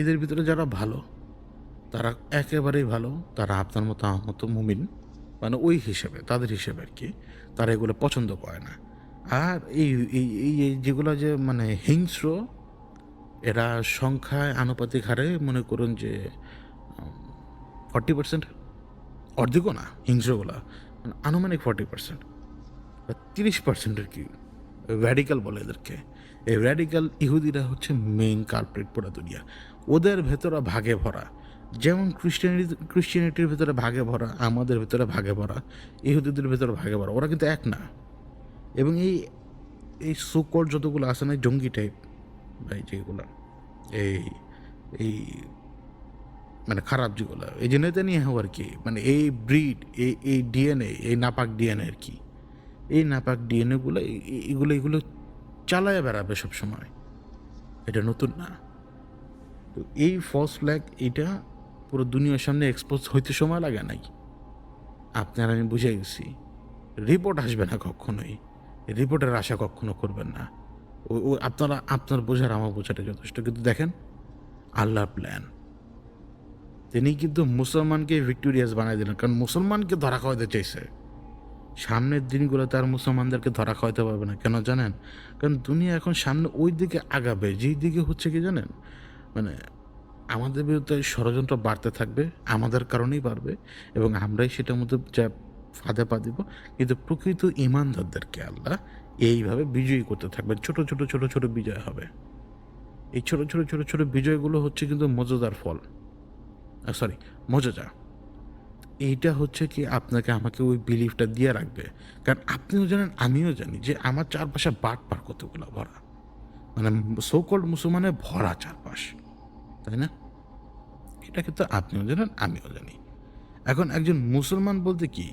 [SPEAKER 1] এদের ভিতরে যারা ভালো তারা একেবারেই ভালো। তারা আপনার মতো আমার মতো মুমিন, মানে ওই হিসেবে তাদের হিসেবে আর কি। তারা এগুলো পছন্দ করে না। আর এই এই এই এই যেগুলো যে মানে হিংস্র, এরা সংখ্যায় আনুপাতিক হারে মনে করুন যে 40%, অর্ধেকও না হিংস্রগুলা, মানে আনুমানিক 40% বা 30% আর কি র্যাডিক্যাল বলে এদেরকে। এই র্যাডিক্যাল ইহুদিরা হচ্ছে মেইন কালপ্রিট পুরো দুনিয়া। ওদের ভেতরে ভাগে ভরা, যেমন ক্রিশ্চিয়ানিটির ভেতরে ভাগে ভরা, আমাদের ভেতরে ভাগে ভরা, ইহুদিদের ভেতরে ভাগে ভরা, ওরা কিন্তু এক না। এবং এই এই সুকর যতগুলো আছে না জঙ্গি টাইপ ভাই যেগুলো, এই এই মানে খারাপ যেগুলো, এই যে নেতানিয়াহু আর কি, মানে এই ব্রিড, এই ডিএনএ, এই নাপাক ডিএনএ আর কি, এই নাপাক ডিএনএগুলো এগুলো এগুলো চালায় বেড়াবে সবসময়। এটা নতুন না। তো এই ফলস ফ্ল্যাগ এটা পুরো দুনিয়ার সামনে এক্সপোজ হইতে সময় লাগে নাই। আপনার আমি বুঝে গেছি রিপোর্ট আসবে না কখনোই। রিপোর্টের আশা কখনো করবেন না। ও আপনারা আপনার বোঝার আমার বোঝাটা যথেষ্ট। কিন্তু দেখেন আল্লাহর প্ল্যান, তিনি কিন্তু মুসলমানকে ভিক্টোরিয়াস বানাই দিলেন, কারণ মুসলমানকে ধরা খাওয়াতে চাইছে। সামনের দিনগুলোতে আর মুসলমানদেরকে ধরা খাওয়াতে পারবে না। কেন জানেন? কারণ দুনিয়া এখন সামনে ওই দিকে আগাবে যেই দিকে হচ্ছে কি জানেন, মানে আমাদের বিরুদ্ধে ষড়যন্ত্র বাড়তে থাকবে, আমাদের কারণেই বাড়বে এবং আমরাই সেটার মধ্যে যা ফাঁদে পা দিব। কিন্তু প্রকৃত ইমানদারদেরকে আল্লাহ এইভাবে বিজয়ী করতে থাকবেন। ছোট ছোট ছোট ছোট বিজয় হবে। এই ছোট ছোট ছোট ছোট বিজয়গুলো হচ্ছে কিন্তু মজাদার ফল, সরি মজাদা। এইটা হচ্ছে কি আপনাকে আমাকে ওই বিলিফটা দিয়ে রাখবে। কারণ আপনিও জানেন আমিও জানি যে আমার চারপাশে বাটপার কতগুলো ভরা, মানে সো কল্ড মুসলমানের ভরা চারপাশ, তাই না? এটা কিন্তু আপনিও জানেন আমিও জানি। এখন একজন মুসলমান বলতে কি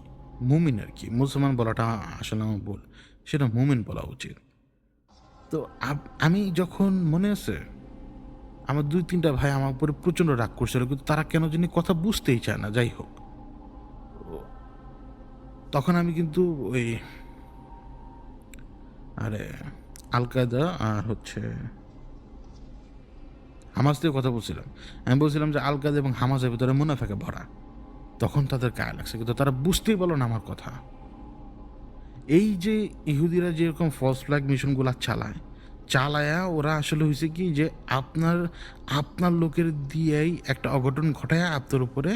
[SPEAKER 1] মুমিন আর কি, মুসলমান বলাটা আসলে আমার ভুল, সেটা মুমিন বলা উচিত। তো আমি যখন মনে আছে আমার ২-৩টা ভাই আমার উপরে প্রচণ্ড রাগ করছিল, কিন্তু তারা কেন জানি কথা বুঝতেই চায় না। যাই হোক, তখন আমি কিন্তু ওই আরে আল কায়দা আর হচ্ছে হামাস দিয়ে কথা বলছিলাম। আমি বলছিলাম যে আল কায়দা এবং হামাসের ভিতরে মুনাফেকে ভরা। তখন তাদের গায়ে লাগছে, কিন্তু তারা বুঝতেই পারলো না আমার কথা। এই যে ইহুদিরা যেরকম ফলস ফ্ল্যাগ মিশনগুলো চালায়া ওরা আসলে হয়েছে কি যে আপনার আপনার লোকের দিয়েই একটা অঘটন ঘটায় আপনার উপরে,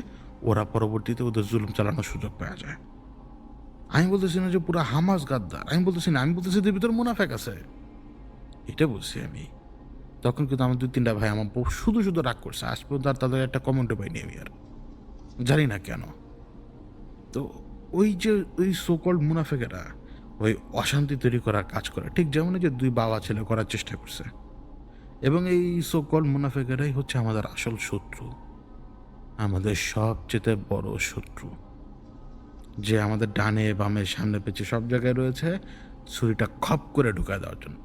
[SPEAKER 1] ওরা পরবর্তীতে ওদের জুলুম চালানোর সুযোগ পাওয়া যায়। আমি বলতেছি না যে পুরো হামাস গাদ্দার, আমি বলতেছি না, আমি বলতেছি এদের ভিতরে মুনাফেক আছে, এটা বলছি আমি। তখন কিন্তু আমার ২-৩টা ভাই আমার শুধু শুধু রাগ করছে। আজ পর্যন্ত আর তাদের একটা কমেন্টও পাইনি আমি, আর জানি না কেন। তো ওই যে ওই সোকল্ড মুনাফেকেরা ওই অশান্তি তৈরি করার কাজ করে, ঠিক যেমন যে ২ বাবা ছেলে করার চেষ্টা করছে। এবং এই সোকল্ড মুনাফেকেরাই হচ্ছে আমাদের আসল শত্রু, আমাদের সবচেয়ে বড় শত্রু, যে আমাদের ডানে বামে সামনে পেছে সব জায়গায় রয়েছে ছুরিটা খপ করে ঢুকায় দেওয়ার জন্য।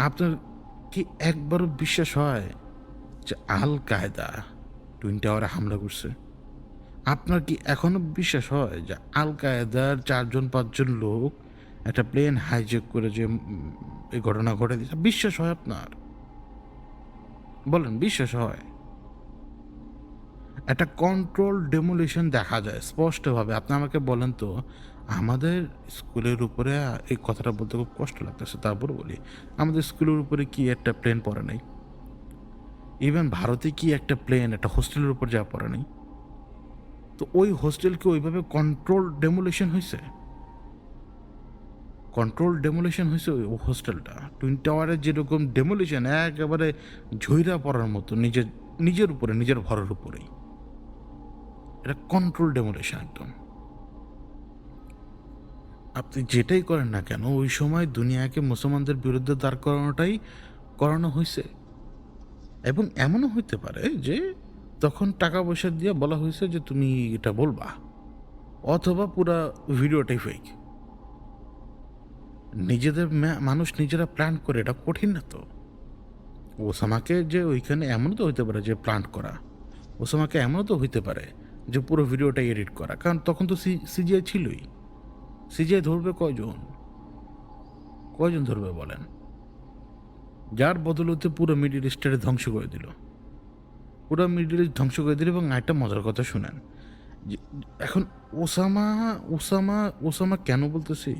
[SPEAKER 1] আপনার কি একবারও বিশ্বাস হয় যে আল কায়দা টুইন টাওয়ারে হামলা করছে? আপনার কি এখনো বিশ্বাস হয় যে আল কায়দার ৪-৫ জন লোক একটা প্লেন হাইজ্যাক করে যে এই ঘটনা ঘটে দিয়েছে? বিশ্বাস হয় আপনার? বলেন বিশ্বাস হয়? একটা কন্ট্রোল ডেমোলিশন দেখা যায় স্পষ্টভাবে। আপনি আমাকে বলেন তো, আমাদের স্কুলের উপরে এই কথাটা বলতে খুব কষ্ট লাগতেছে, তারপরও বলি। আমাদের স্কুলের উপরে কি একটা প্লেন পড়ে নাই? ইভেন ভারতে কি একটা প্লেন একটা হোস্টেলের উপর যাওয়া পড়ে নাই? তো ওই হোস্টেলকে ওইভাবে কন্ট্রোল ডেমোলিশন হইছে? কন্ট্রোল ডেমোলিশন হইছে ওই হোস্টেলটা। টুইন টাওয়ারের যেরকম ডেমোলিশন একেবারে ঝইরা পড়ার মতো নিজের উপরে, নিজের ঘরের উপরেই। এটা কন্ট্রোল ডেমোলিশন একদম। আপনি যেটাই করেন না কেন ওই সময় দুনিয়াকে মুসলমানদের বিরুদ্ধে দাঁড় করানো হইছে। এবং এমনও হইতে পারে যে তখন টাকা পয়সা দিয়ে বলা হয়েছে যে তুমি এটা বলবা, অথবা পুরা ভিডিওটাই ফেক। নিজেদের মানুষ নিজেরা প্ল্যান করে, এটা কঠিন না তো। ওসামাকে যে ওইখানে এমনও তো হইতে পারে যে প্ল্যান করা, ওসামাকে এমনও তো হইতে পারে যে পুরো ভিডিওটা এডিট করা, কারণ তখন তো সিজিআই ছিলই। সিজিআই ধরবে কয়জন? কয়জন ধরবে বলেন? যার বদলতে পুরো মিডিল ইস্টটাকে ধ্বংস করে দিল, পুরো মিডিল ইস্ট ধ্বংস করে দিল। এবং একটা মজার কথা শুনেন, যে এখন ওসামা ওসামা ওসামা কেন বলতেছি,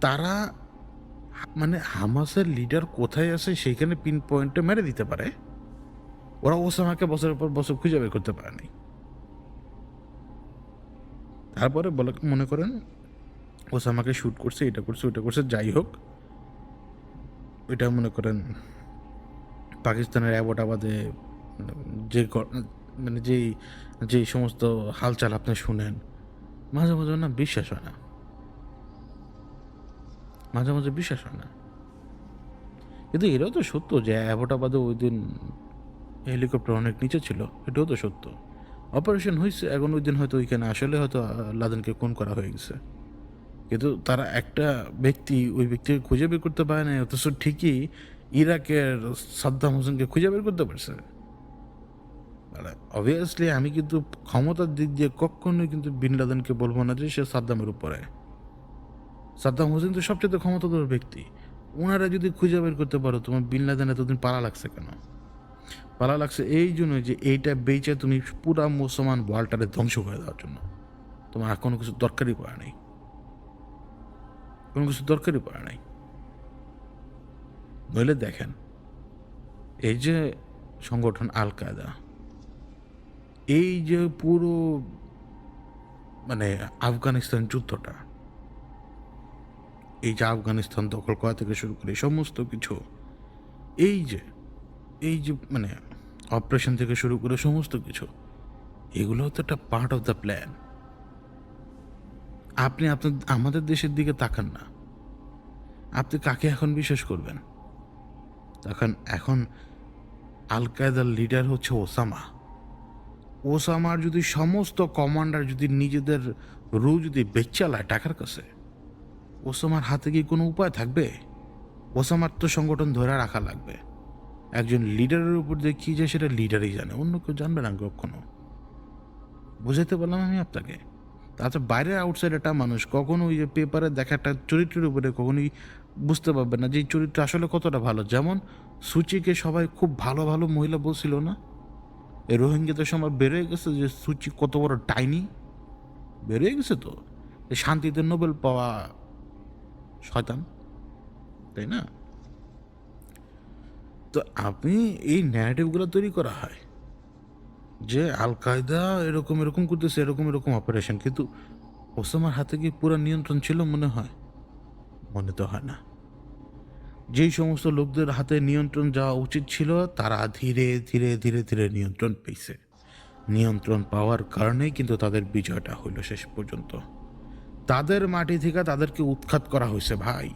[SPEAKER 1] তারা মানে হামাসের লিডার কোথায় আছে সেইখানে পিন পয়েন্টে মেরে দিতে পারে। ওরা ওসামাকে বছরের পর বছর খুঁজে বের করতে পারেনি। তারপরে বলে মনে করেন ওসামাকে শ্যুট করছে, এটা করছে ওইটা করছে, যাই হোক ওইটা মনে করেন পাকিস্তানের অ্যাবোটাবাদে যে মানে যেই সমস্ত হালচাল আপনি শুনেন, মাঝে মাঝে না বিশ্বাস হয় না, মাঝে মাঝে বিশ্বাস হয় না। কিন্তু এটাও তো সত্য যে অ্যাবোটাবাদে ওই দিন হেলিকপ্টার অনেক নিচে ছিল, এটাও তো সত্য। অপারেশন হয়েছে, এখন ওই দিন হয়তো ওইখানে আসলে হয়তো লাদেনকে খুন করা হয়ে গেছে, কিন্তু তারা একটা ব্যক্তি ওই ব্যক্তিকে খুঁজে বের করতে পারে না, অথচ ঠিকই ইরাকের সাদ্দাম হোসেনকে খুঁজে বের করতে পারছে। অবভিয়াসলি আমি কিন্তু ক্ষমতার দিক দিয়ে কখনোই কিন্তু বিন লাদেনকে বলবো না যে সে সাদ্দামের উপরে। সাদ্দাম হোসেন তো সবচেয়ে ক্ষমতাধর ব্যক্তি, ওনারা যদি খুঁজে বের করতে পারো, তোমার বিন লাদেন এতদিন পালা লাগছে কেন? পালা লাগছে এই জন্য যে এইটা বেচে তুমি পুরা মুসলমান ওয়ার্ল্ডটারে ধ্বংস করে দেওয়ার জন্য। তোমার আর কোনো কিছু দরকারই পড়ে নাই, কোনো কিছু দরকারই পড়ে নাই। নইলে দেখেন এই যে সংগঠন আল কায়দা, এই যে পুরো মানে আফগানিস্তান যুদ্ধটা, এই যে আফগানিস্তান দখল করা থেকে শুরু করে সমস্ত কিছু, এই যে মানে অপারেশন থেকে শুরু করে সমস্ত কিছু, এগুলো তো একটা পার্ট অফ দ্য প্ল্যান। আপনি আপনার আমাদের দেশের দিকে তাকান না, আপনি কাকে এখন বিশ্বাস করবেন? এখন আল কায়দার লিডার হচ্ছে ওসামা। ওসামার যদি সমস্ত কমান্ডার যদি নিজেদের যদি বেচালায় টাকার কাছে, ওসামার হাতে কি কোনো উপায় থাকবে? ওসামার তো সংগঠন ধরে রাখা লাগবে। একজন লিডারের উপর দিয়ে কী যায় সেটা লিডারই জানে, অন্য কেউ জানবে না কখনো। বুঝাইতে পারলাম আমি আপনাকে? তাছাড়া বাইরের আউটসাইড একটা মানুষ কখনো ওই যে পেপারে দেখা একটা চরিত্রের উপরে কখনোই বুঝতে পারবে না যে এই চরিত্র আসলে কতটা ভালো। যেমন সুচিকে সবাই খুব ভালো ভালো মহিলা বলছিল না, এই রোহিঙ্গাদের সময় বেরোয় গেছে যে সুচি কত বড় ডাইনি, বেরোয় গেছে তো। শান্তিতে নোবেল পাওয়া শয়তান, তাই না? তো আপনি এই ন্যারেটিভগুলো তৈরি করা হয় যে আল কায়দা এরকম এরকম করতেছে, এরকম এরকম অপারেশন, কিন্তু ওসামার হাতে কি পুরো নিয়ন্ত্রণ ছিল? মনে হয়? মনে তো হয় না। যেই সমস্ত লোকদের হাতে নিয়ন্ত্রণ যাওয়া উচিত ছিল, তারা ধীরে ধীরে ধীরে ধীরে নিয়ন্ত্রণ পেয়েছে। নিয়ন্ত্রণ পাওয়ার কারণেই কিন্তু তাদের বিজয়টা হইল শেষ পর্যন্ত। তাদের মাটি থেকে তাদেরকে উৎখাত করা হয়েছে ভাই।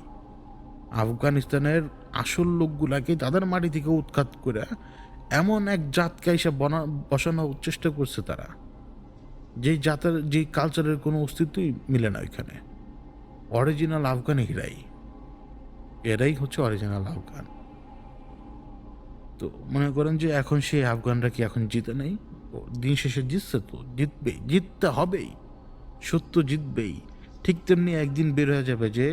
[SPEAKER 1] আফগানিস্তানের আসল লোকগুলাকে তাদের মাটি থেকে উৎখাত করে এমন এক জাতকে এসে বসানোর চেষ্টা করছে তারা, যেই জাতের যেই কালচারের কোনো অস্তিত্বই মিলে না ওইখানে। অরিজিনাল আফগান এরাই হচ্ছে অরিজিনাল আফগান। তো মনে করেন যে এখন সেই আফগানরা কি এখন জিতে নেই? দিন শেষে জিতছে তো, জিতবেই, জিততে হবেই, সত্য জিতবেই। ঠিক তেমনি একদিন বের হয়ে যাবে যে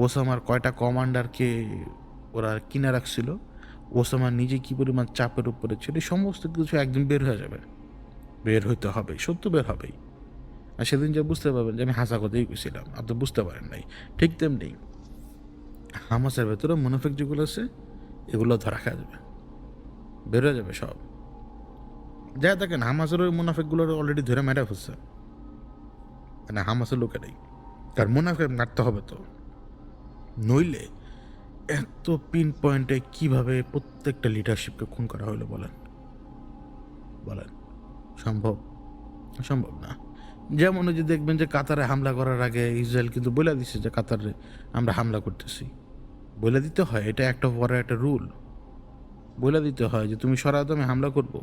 [SPEAKER 1] ওসামার কয়টা কমান্ডারকে ওরা কিনে রাখছিল, ওসামা নিজে কী পরিমাণ চাপের উপরে ছিল, এই সমস্ত কিছু একদিন বের হয়ে যাবে। বের হইতে হবেই, সত্য বের হবেই। আর সেদিন যে বুঝতে পারবেন যে আমি হাসা কথাই কইছিলাম, আপনি বুঝতে পারেন নাই। ঠিক তেমনি হামাসের ভেতরে মুনাফিক যেগুলো আছে, এগুলো ধরা খাওয়া যাবে, বের হয়ে যাবে সব। যা দেখেন হামাসের ওই মুনাফিকগুলোর অলরেডি ধরে মেরে ফেলছে, মানে হামাসের লোকেরাই। কারণ মুনাফিক মারতে হবে তো, নইলে এত পিন পয়েন্টে কীভাবে প্রত্যেকটা লিডারশিপকে খুন করা হলো বলেন, বলেন সম্ভব? সম্ভব না। যেমন ওই যে দেখবেন যে কাতারে হামলা করার আগে ইসরায়েল কিন্তু বলে দিচ্ছে যে কাতারে আমরা হামলা করতেছি। বলে দিতে হয়, এটা একটা পরে একটা রুল। বলে দিতে হয় যে তুমি সরাতে আমি হামলা করব।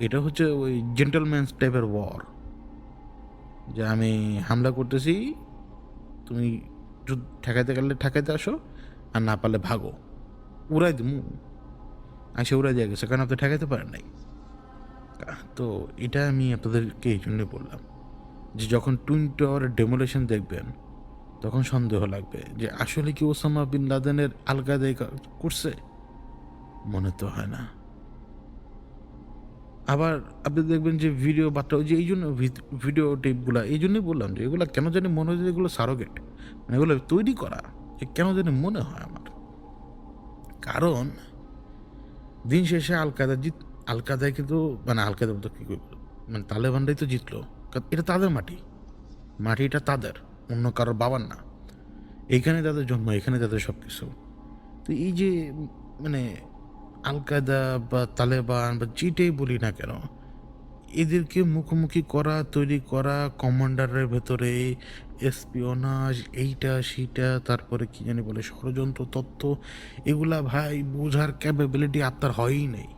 [SPEAKER 1] এটা হচ্ছে ওই জেন্টলম্যানস টাইপের ওয়ার, যে আমি হামলা করতেছি, তুমি ঠেকাইতে গেলে ঠেকাইতে আসো, আর না পারলে ভাগো। উড়াই দিমু, আসে উড়াই দিয়ে গেছে, কারণ আপনি ঠেকাইতে পারেন নাই। তো এটা আমি আপনাদেরকে এই জন্যই বললাম যে যখন টুইন টাওয়ারের ডেমোলেশন দেখবেন, তখন সন্দেহ লাগবে যে আসলে কি ওসামা বিন লাদেনের আল কায়দায় করছে? মনে তো হয় না। আবার আপনি দেখবেন যে ভিডিও বার্তা, ওই যে এই জন্য ভিডিও টেপগুলা, এই জন্যই বললাম যে এগুলো কেন জানি মনে হয় যে এগুলো সারোগেট, মানে এগুলো তৈরি করা, কেন জানি মনে হয় আমার। কারণ দিন শেষে আল কায়দায় কিন্তু, মানে আল কায়দা বলতে কী করবো, মানে তালেবানরাই তো জিতলো, কারণ এটা তাদের মাটি, মাটিটা তাদের, অন্য কারোর বাবার না। এইখানে তাদের জন্ম, এখানে তাদের সব কিছু। তো এই যে মানে আল কায়দা বা তালেবান বা যেটাই বলি না কেন, এদেরকে মুখোমুখি করা, তৈরি করা, কমান্ডারের ভেতরে এসপিওনাজ, এইটা সেইটা, তারপরে কি জানি বলে ষড়যন্ত্র তত্ত্ব, এগুলা ভাই বোঝার ক্যাপাবিলিটি আপনার হয়ই নেই।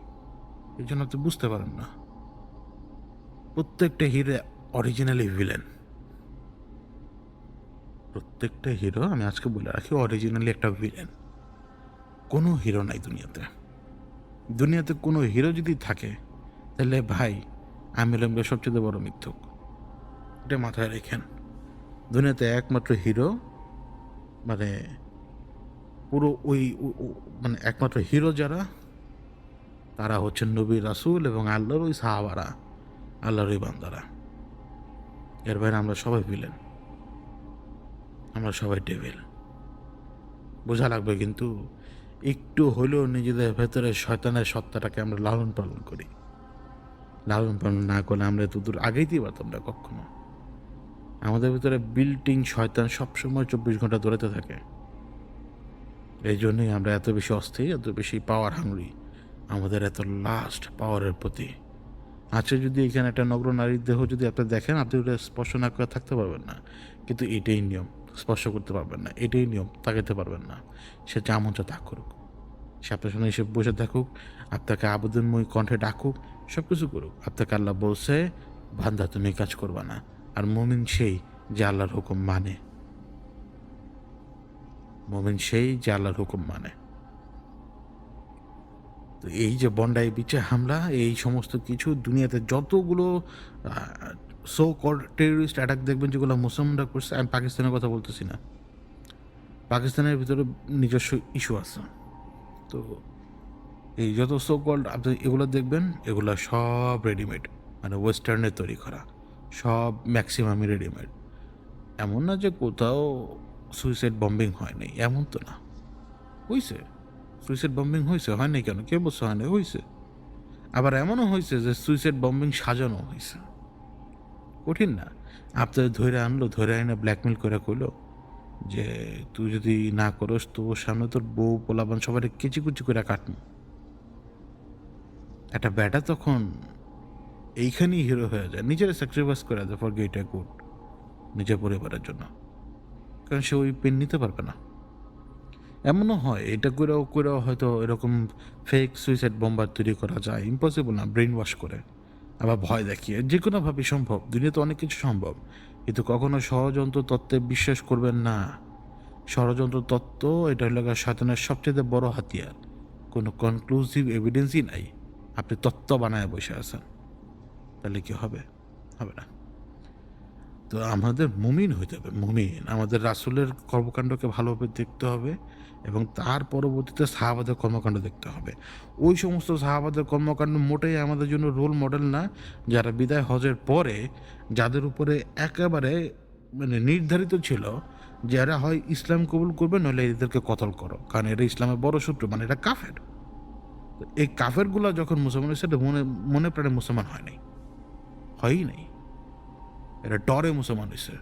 [SPEAKER 1] এই জন্য আপনি বুঝতে পারেন না। প্রত্যেকটা হিরো অরিজিনালি ভিলেন, প্রত্যেকটা হিরো, আমি আজকে বলে রাখি, অরিজিনালি একটা ভিলেন। কোনো হিরো নাই দুনিয়াতে। দুনিয়াতে কোনো হিরো যদি থাকে, তাহলে ভাই আমি হলাম সবচেয়ে বড় মিথ্যুক। এটা মাথায় রেখেন। দুনিয়াতে একমাত্র হিরো, মানে পুরো মানে একমাত্র হিরো যারা, তারা হচ্ছেন নবী রাসূল এবং আল্লাহর ওই সাহাবারা, আল্লাহর ওই বান্দারা। এর বাইরে আমরা সবাই ভিলেন, আমরা সবাই ডেভিল। বোঝা লাগবে কিন্তু, একটু হলেও নিজেদের ভেতরে শয়তানের সত্তাটাকে আমরা লালন পালন করি। লালন পালন না করলে আমরা এত দূর আগেইতেই পারতাম না কখনো। আমাদের ভিতরে বিল্টিং শয়তান সবসময় 24 ঘন্টা দৌড়াতে থাকে। এই জন্যই আমরা এত বেশি অস্থির, এত বেশি পাওয়ার হাংরি, আমাদের এত লাস্ট পাওয়ারের প্রতি। আজকে যদি এখানে একটা নগ্ন নারীর দেহ যদি আপনি দেখেন, আপনি ওটা স্পর্শ না করে থাকতে পারবেন না, কিন্তু এটাই নিয়ম, স্পর্শ করতে পারবেন না, এটাই নিয়ম, তাকাইতে পারবেন না। সে যা মন চায় তা করুক, সে আপনার সামনে এসে বসে থাকুক, আপনাকে আবেদনময়ী কণ্ঠে ডাকুক, সব কিছু করুক, আপনাকে আল্লাহ বলছে বান্দা তুমি কাজ করবা না। আর মুমিন সেই যে আল্লাহর হুকুম মানে, মুমিন সেই যে আল্লাহর হুকুম মানে। তো এই যে বন্ডাই বিচে হামলা, এই সমস্ত কিছু দুনিয়াতে যতগুলো সো কল টেররিস্ট অ্যাটাক দেখবেন যেগুলো মুসলমানরা করছে, আমি পাকিস্তানের কথা বলতেছি না, পাকিস্তানের ভিতরে নিজস্ব ইস্যু আছে। তো এই যত সো কল্ড আপনি এগুলো দেখবেন, এগুলো সব রেডিমেড, মানে ওয়েস্টার্নের তৈরি করা, সব ম্যাক্সিমামই রেডিমেড। এমন না যে কোথাও সুইসাইড বম্বিং হয় নাই, এমন তো না, হয়েছে। সুইসাইড বম্বিং হয়েছে, হয় নাই কেন, কে বলছে হয় নাই, হয়েছে। আবার এমনও হয়েছে যে সুইসাইড বম্বিং সাজানো হয়েছে। কঠিন না, আপনাদের ধরে আনলো, ধরে আইনে ব্ল্যাকমেল করে কইলো যে তুই যদি না করস তো ওর সামনে তোর বউ পোলাবান সবাই কেচি কুচি করে কাটবো। একটা ব্যাটা তখন এইখানেই হিরো হয়ে যায়, নিজের স্যাক্রিফাইস করে দেয় ফর গ্রেটার গুড, নিজের পরিবারের জন্য, কারণ সে ওই পেন নিতে পারবে না। এমনও হয় এটা করেও হয়তো এরকম ফেক সুইসাইড বম্বার তৈরি করা যায়, ইম্পসিবল না, ব্রেন ওয়াশ করে, আবার ভয় দেখিয়ে, যে কোনোভাবেই সম্ভব। দুনিয়াতে অনেক কিছু সম্ভব, কিন্তু কখনো ষড়যন্ত্র তত্ত্বে বিশ্বাস করবেন না। ষড়যন্ত্র তত্ত্ব এটা হলো শয়তানের সবচেয়ে বড় হাতিয়ার। কোনো কনক্লুসিভ এভিডেন্সই নাই, আপনি তত্ত্ব বানায় বসে আছেন, তাহলে কি হবে? হবে না। তো আমাদের মুমিন হইতে হবে, মুমিন। আমাদের রাসূলের কর্মকাণ্ডকে ভালোভাবে দেখতে হবে এবং তার পরবর্তীতে সাহাবাদের কর্মকাণ্ড দেখতে হবে। ওই সমস্ত সাহাবাদের কর্মকাণ্ড মোটেই আমাদের জন্য রোল মডেল না, যারা বিদায় হজের পরে যাদের উপরে একেবারে মানে নির্ধারিত ছিল যে এরা হয় ইসলাম কবুল করবে নইলে এদেরকে কতল করো। কারণ এরা ইসলামের বড় শত্রু, মানে এরা কাফের। তো এই কাফেরগুলা যখন মুসলমান হয়েছে এটা মনে মনে প্রাণে মুসলমান হয় নাই, হয়ই নাই। এরা ডরে মুসলমান হয়েছে,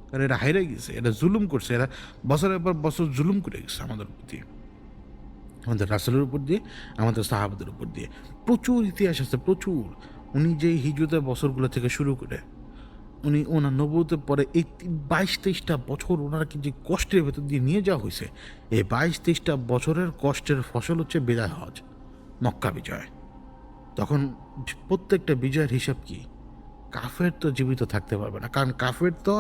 [SPEAKER 1] কারণ এরা হাইরে গেছে, এরা জুলুম করছে, এরা বছরের পর বছর জুলুম করে গেছে আমাদের প্রতি, আমাদের রাসূলের উপর দিয়ে, আমাদের সাহাবাদের উপর দিয়ে। প্রচুর ইতিহাস আছে, প্রচুর। উনি যে হিজরতের বছরগুলো থেকে শুরু করে উনি ওনার নবুয়তের পরে এই 22-23টা বছর ওনাকে যে কষ্টের ভেতর দিয়ে নিয়ে যাওয়া হয়েছে, এই 22-23টা বছরের কষ্টের ফসল হচ্ছে বিদায় হজ, মক্কা বিজয়। তখন প্রত্যেকটা বিজয়ের হিসাব কি? কাফের তো জীবিত থাকতে পারবে না, কারণ কাফের তো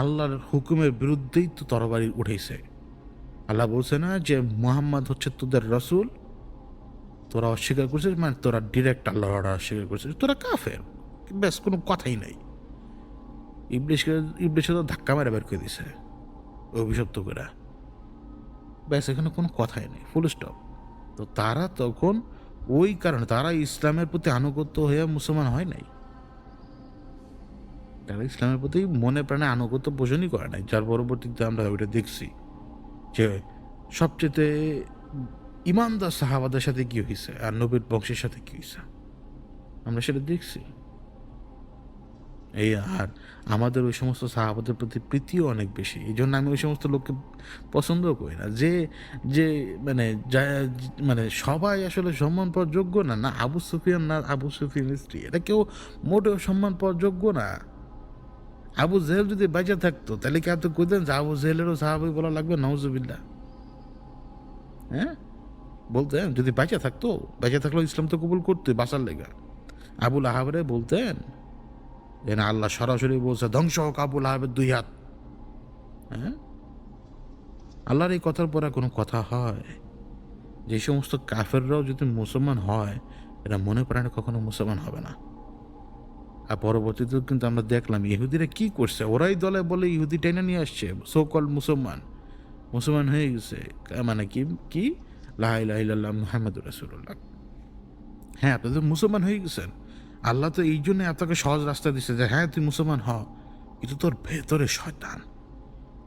[SPEAKER 1] আল্লাহর হুকুমের বিরুদ্ধেই তো তরবারি উঠেছে। আল্লাহ বলছে না যে মুহাম্মদ হচ্ছে তোদের রসুল, তোরা অস্বীকার করছিস, মানে তোরা ডিরেক্ট আল্লাহর অস্বীকার করছিস, তোরা কাফের, ব্যাস, কোনো কথাই নাই। ইবলিশকে তো ধাক্কা মেরে বের করে দিছে অভিশপ্ত করে, ব্যাস, এখানে কোনো কথাই নেই, ফুল স্টপ। তো তারা তখন ওই কারণে তারা ইসলামের প্রতি আনুগত্য হয়ে মুসলমান হয় নাই, তারা ইসলামের প্রতি মনে প্রাণে আনুগত্য পোষণই করে নাই। যার পরবর্তীতে আমরা ওইটা দেখছি যে সবচেয়ে ইমানদার সাহাবাদের সাথে কি হয়েছে আর নবীর বংশের সাথে কি হয়েছে, আমরা সেটা দেখছি। এই আর আমাদের ওই সমস্ত সাহাবাদের প্রতি প্রীতিও অনেক বেশি, এই জন্য আমি ওই সমস্ত লোককে পছন্দও করি না যে যে মানে মানে সবাই আসলে সম্মান পাওয়ার যোগ্য না, না আবু সুফিয়ান, না আবু সুফিয়ানের স্ত্রী, এটা কেউ মোটেও সম্মান পাওয়ার যোগ্য না। আবু জেহেল যদি বেঁচে থাকতো তাহলে কি আপনি কইতেন যে আবু জেহেলেরও সাহাবী বলা লাগবে? নাউজুবিল্লাহ। হ্যাঁ, বলতেন যদি বেঁচে থাকতো, বেঁচে থাকলেও ইসলাম তো কবুল করতে বাঁচার লেগা। আবুল আহাবরে বলতেন যে না, আল্লাহ সরাসরি বলছে ধ্বংস হোক আবুল আহাবের 2 হাত। হ্যাঁ, আল্লাহর এই কথার পরে কোনো কথা হয়? যে সমস্ত কাফেররাও যদি মুসলমান হয়, এরা মনে প্রাণে কখনো মুসলমান হবে না। আর পরবর্তীতেও কিন্তু আমরা দেখলাম ইহুদিরা কি করছে, ওরাই দলে বলে ইহুদি টেনে নিয়ে আসছে, সোকল মুসলমান মুসলমান হয়ে গেছে, মানে কি কি লা ইলাহা ইল্লাল্লাহ মুহাম্মাদুর রাসূলুল্লাহ। হ্যাঁ, আপনি তো মুসলমান হয়ে গেছেন, আল্লাহ তো এই জন্য আপনাকে সহজ রাস্তা দিচ্ছে যে হ্যাঁ তুই মুসলমান হ, কিন্তু তোর ভেতরে শয়তান,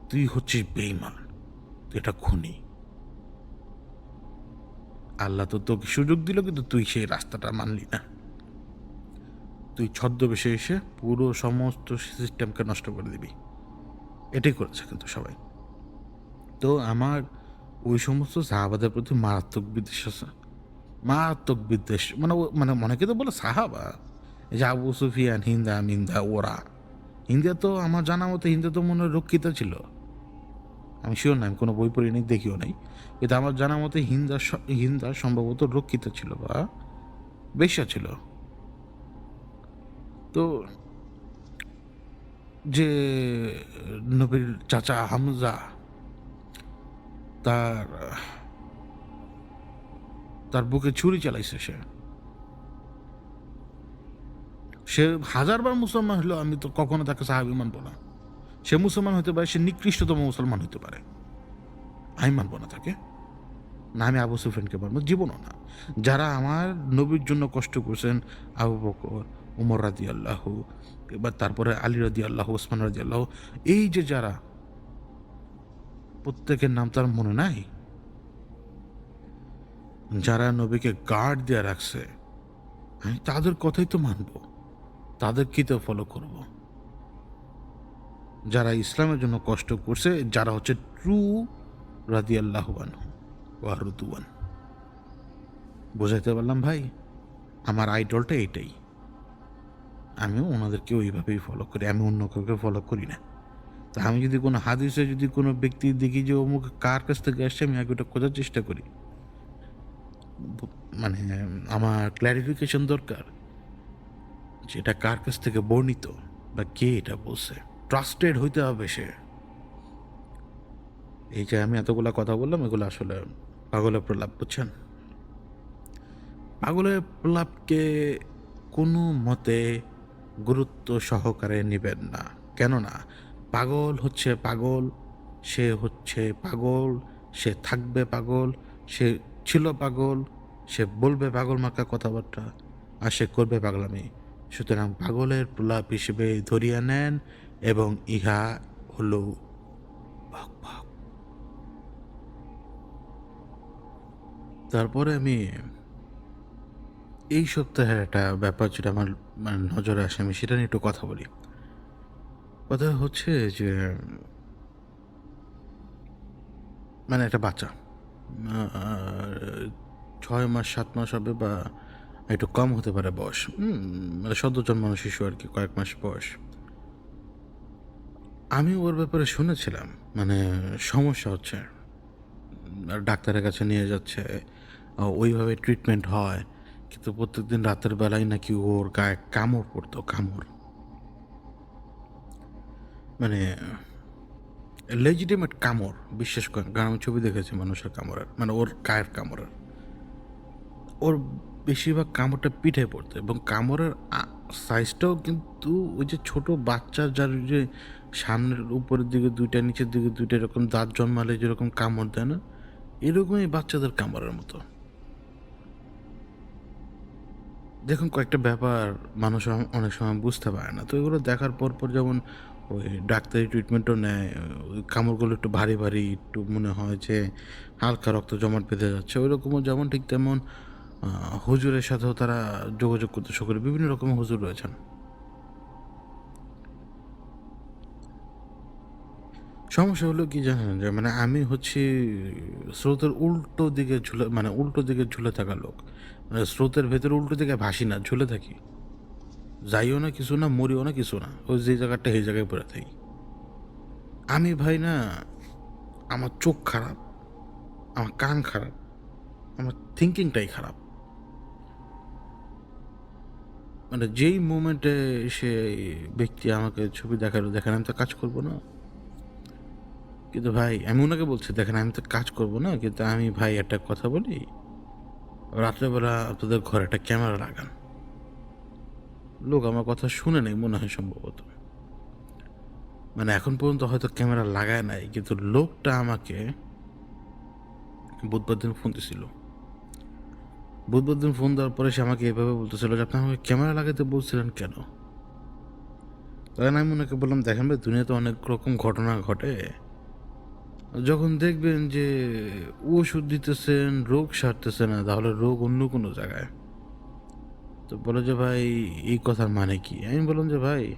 [SPEAKER 1] তুই হচ্ছিস বেঈমান, তুই এটা খুনি। আল্লাহ তো তোকে সুযোগ দিল, কিন্তু তুই সেই রাস্তাটা মানলি না, তুই ছদ্মবেশে এসে পুরো সমস্ত সিস্টেমকে নষ্ট করে দিবি। এটাই করেছে কিন্তু সবাই। তো আমার ওই সমস্ত সাহাবাদের প্রতি মারাত্মক বিদ্বেষ আছে, মারাত্মক বিদ্বেষ। মানে মানে অনেকে তো বলে সাহাবা, এই যে আবু সুফিয়ান, হিন্দা মিন্দা, ওরা হিন্দা তো আমার জানা মতো হিন্দা তো মনে হয় রক্ষিত ছিল, আমি শিওর না, আমি কোনো বই পড়ি নাই, দেখিও নাই, কিন্তু আমার জানা মতে হিন্দা সম্ভবত রক্ষিত ছিল বা বেশ্যা ছিল। তো যে নবীর চাচা হামজা, তার তার বুকে ছুরি চালাইছে, সে 1000বার মুসলমান হলেও আমি তো কখনো তাকে সাহাবী মানবো না। সে মুসলমান হতে পারে, সে নিকৃষ্টতম মুসলমান হতে পারে, আমি মানবো না তাকে। না আমি আবু সুফিয়ানকে মানবো, জীবনও না। যারা আমার নবীর জন্য কষ্ট করছেন, আবু বকর, উমর রাদিয়াল্লাহু, এবার তারপরে আলী রাদিয়াল্লাহু, ওসমান রাদিয়াল্লাহু, এই যে যারা, প্রত্যেকের নাম তার মনে নাই, যারা নবীকে গার্ড দিয়ে রাখছে, আমি তাদের কথাই তো মানবো, তাদের কি তো ফলো করব। যারা ইসলামের জন্য কষ্ট করছে, যারা হচ্ছে ট্রু রাদিয়াল্লাহু আনহু ওয়া রদুয়ান। বোঝাইতে পারলাম ভাই? আমার আইডলটা এটাই, আমিও ওনাদেরকে ওইভাবেই ফলো করি, আমি অন্য কাউকে ফলো করি না। তা আমি যদি কোনো হাদিসে যদি কোনো ব্যক্তি দেখি যে অমুক কার কাছ থেকে আসছে, আমি আগে ওটা খোঁজার চেষ্টা করি, মানে আমার ক্ল্যারিফিকেশন দরকার যে এটা কার কাছ থেকে বর্ণিত বা কে এটা বলছে, ট্রাস্টেড হইতে হবে সে। এই যে আমি এতগুলা কথা বললাম, এগুলো আসলে পাগলের প্রলাপ, বুঝছেন? পাগলের প্রলাপকে কোনো মতে গুরুত্ব সহকারে নেবেন না। কেননা পাগল হচ্ছে পাগল, সে হচ্ছে পাগল, সে থাকবে পাগল, সে ছিল পাগল, সে বলবে পাগল মার্কা কথাবার্তা, আর সে করবে পাগলামি। সুতরাং পাগলের প্রলাপ হিসেবে ধরিয়া নেন এবং ইহা হলো ভক ভক। তারপরে আমি এই সপ্তাহের একটা ব্যাপার যেটা আমার মানে নজরে আসে, আমি সেটা নিয়ে একটু কথা বলি। কথা হচ্ছে যে মানে একটা বাচ্চা আ ৬ মাস ৭ মাস হবে বা একটু কম হতে পারে বয়স। মানে সদ্য জন্মানো শিশু আরকি, কয়েক মাস বয়স। আমি ওর ব্যাপারে শুনেছিলাম মানে সমস্যা হচ্ছে। আর ডাক্তারের কাছে নিয়ে যাচ্ছে। ওইভাবে ট্রিটমেন্ট হয়। কিন্তু প্রত্যেকদিন রাতের বেলায় নাকি ওর গায়ে কামড় পড়তো, কামড়। মানে লেজিটিমেট কামড়, বিশ্বাস করেন। কারণ আমি ছবি দেখেছি মানুষের কামড়ের। মানে ওর গায়ের কামড়ের। ওর বেশিরভাগ কামড়টা পিঠে পড়তো এবং কামড়ের সাইজটাও কিন্তু ওই যে ছোট বাচ্চার যার ওই যে সামনের উপরের দিকে ২ টা, নিচের দিকে ২ টা এরকম দাঁত জন্মালে যেরকম কামড় দেয় না? এরকমই বাচ্চাদের কামড়ের মতো। দেখুন কয়েকটা ব্যাপার মানুষ অনেক সময় বুঝতে পারে না। তো এগুলো দেখার পর যেমন ওই ডাক্তারি ট্রিটমেন্টও নেয়। ওই কামড়গুলো একটু ভারী, ভারী একটু মনে হয় যে হালকা রক্ত জমাট বেঁধে যাচ্ছে। ওইরকমও যেমন ঠিক তেমন আ হুজুরের সাথেও তারা যোগাযোগ করতে শুরু করে। বিভিন্ন রকমের হুজুর রয়েছেন। সমস্যা হলো কি জানেন? যে মানে আমি হচ্ছি স্রোতের উল্টো দিকে ঝুলে মানে উল্টো দিকে ঝুলে থাকা লোক। মানে স্রোতের ভেতরে উল্টো দিকে ভাসি না, ঝুলে থাকি। যাইও না কিছু না, মরিও না কিছু না। ওই যে জায়গাটা এই জায়গায় পড়ে থাকি। আমি ভাই না, আমার চোখ খারাপ, আমার কান খারাপ, আমার থিংকিংটাই খারাপ। মানে যেই মোমেন্টে সে ব্যক্তি আমাকে ছবি দেখালো, দেখেন আমি তো কাজ করব না। কিন্তু ভাই আমি উনাকে বলছি, দেখেন আমি তো কাজ করব না। কিন্তু আমি ভাই একটা কথা বলি, রাত্রেবেলা আপনাদের ঘরে একটা ক্যামেরা লাগান। লোক আমার কথা শুনে নাই মনে হয় সম্ভবত। মানে এখন পর্যন্ত হয়তো ক্যামেরা লাগায় নাই। কিন্তু লোকটা আমাকে বুধবার দিন ফোন দিছিল। বুধবার দিন ফোন দেওয়ার পরে সে আমাকে এভাবে বলতেছিল যে, "আপনি আমাকে ক্যামেরা লাগাইতে বলছিলেন কেন?" তখন আমি উনাকে বললাম, "দেখেন ভাই দুনিয়াতে অনেক রকম ঘটনা ঘটে। যখন দেখবেন যে ওষুধ দিতেছেন, রোগ সারতেছে না, তাহলে রোগ অন্য কোনো জায়গায়।" তো বলে যে, "ভাই এই কথার মানে কি?" আমি বললাম যে, "ভাই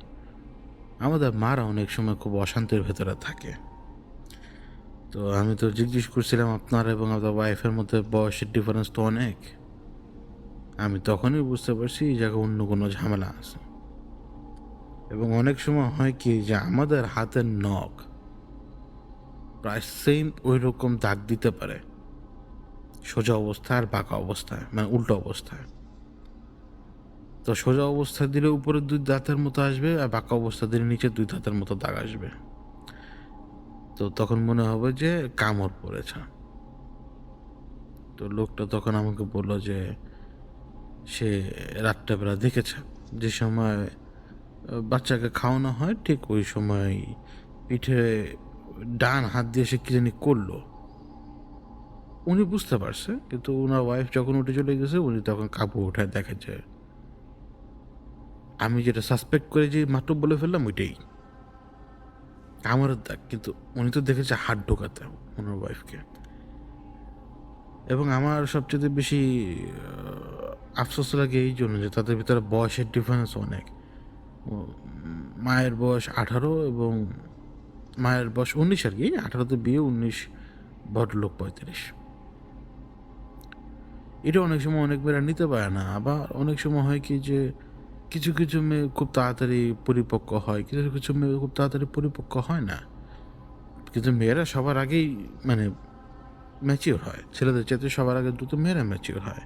[SPEAKER 1] আমাদের মারা অনেক সময় খুব অশান্তির ভেতরে থাকে। তো আমি তো জিজ্ঞেস করছিলাম আপনার এবং আপনার ওয়াইফের মধ্যে বয়সের ডিফারেন্স তো অনেক। আমি তখনই বুঝতে পারছি এই জায়গায় অন্য কোনো ঝামেলা আছে। এবং অনেক সময় হয় কি যে আমাদের হাতের নখ প্রায় সেম ঐরকম দাগ দিতে পারে। সোজা অবস্থায় আর বাঁকা অবস্থায়, মানে উল্টো অবস্থায়। তো সোজা অবস্থায় দিলে উপরের ২ দাঁতের মতো আসবে আর বাঁকা অবস্থা দিলে নিচের ২ দাঁতের মতো দাগ আসবে। তো তখন মনে হবে যে কামড় পড়েছে। তো লোকটা তখন আমাকে বলল যে সে রাত্রেবেলা দেখেছে। যে সময় বাচ্চাকে খাওয়ানো হয় ঠিক ওই সময় পিঠে ডান হাত দিয়ে সে কি জানি করলো। উনি বুঝতে পারছে। কিন্তু উনার ওয়াইফ যখন উঠে চলে গেছে উনি তখন কাপড় উঠায় দেখে যে আমি যেটা সাসপেক্ট করে যে মাত্র বলে ফেললাম ওইটাই। কামড়ের দাগ। কিন্তু উনি তো দেখেছে হাত ঢোকাতে উনার ওয়াইফকে। এবং আমার সবচাইতে বেশি আফসোস লাগে এই জন্য যে তাদের ভিতরে বয়সের ডিফারেন্স অনেক। ও মায়ের বয়স ১৮ এবং মায়ের বয়স ১৯ আরকি। ১৮ তে বিয়ে, ১৯ ভদ্রলোক ৩৫। এটা অনেক সময় অনেক মেয়েরা নিতে পারে না। আবার অনেক সময় হয় কি যে কিছু মেয়ে খুব তাড়াতাড়ি পরিপক্ক হয়। কিছু মেয়ে খুব তাড়াতাড়ি পরিপক্ক হয় না। কিন্তু মেয়েরা সবার আগেই মানে ম্যাচিউর হয়। ছেলেদের চাইতে সবার আগে দ্রুত মেয়েরা ম্যাচিউর হয়।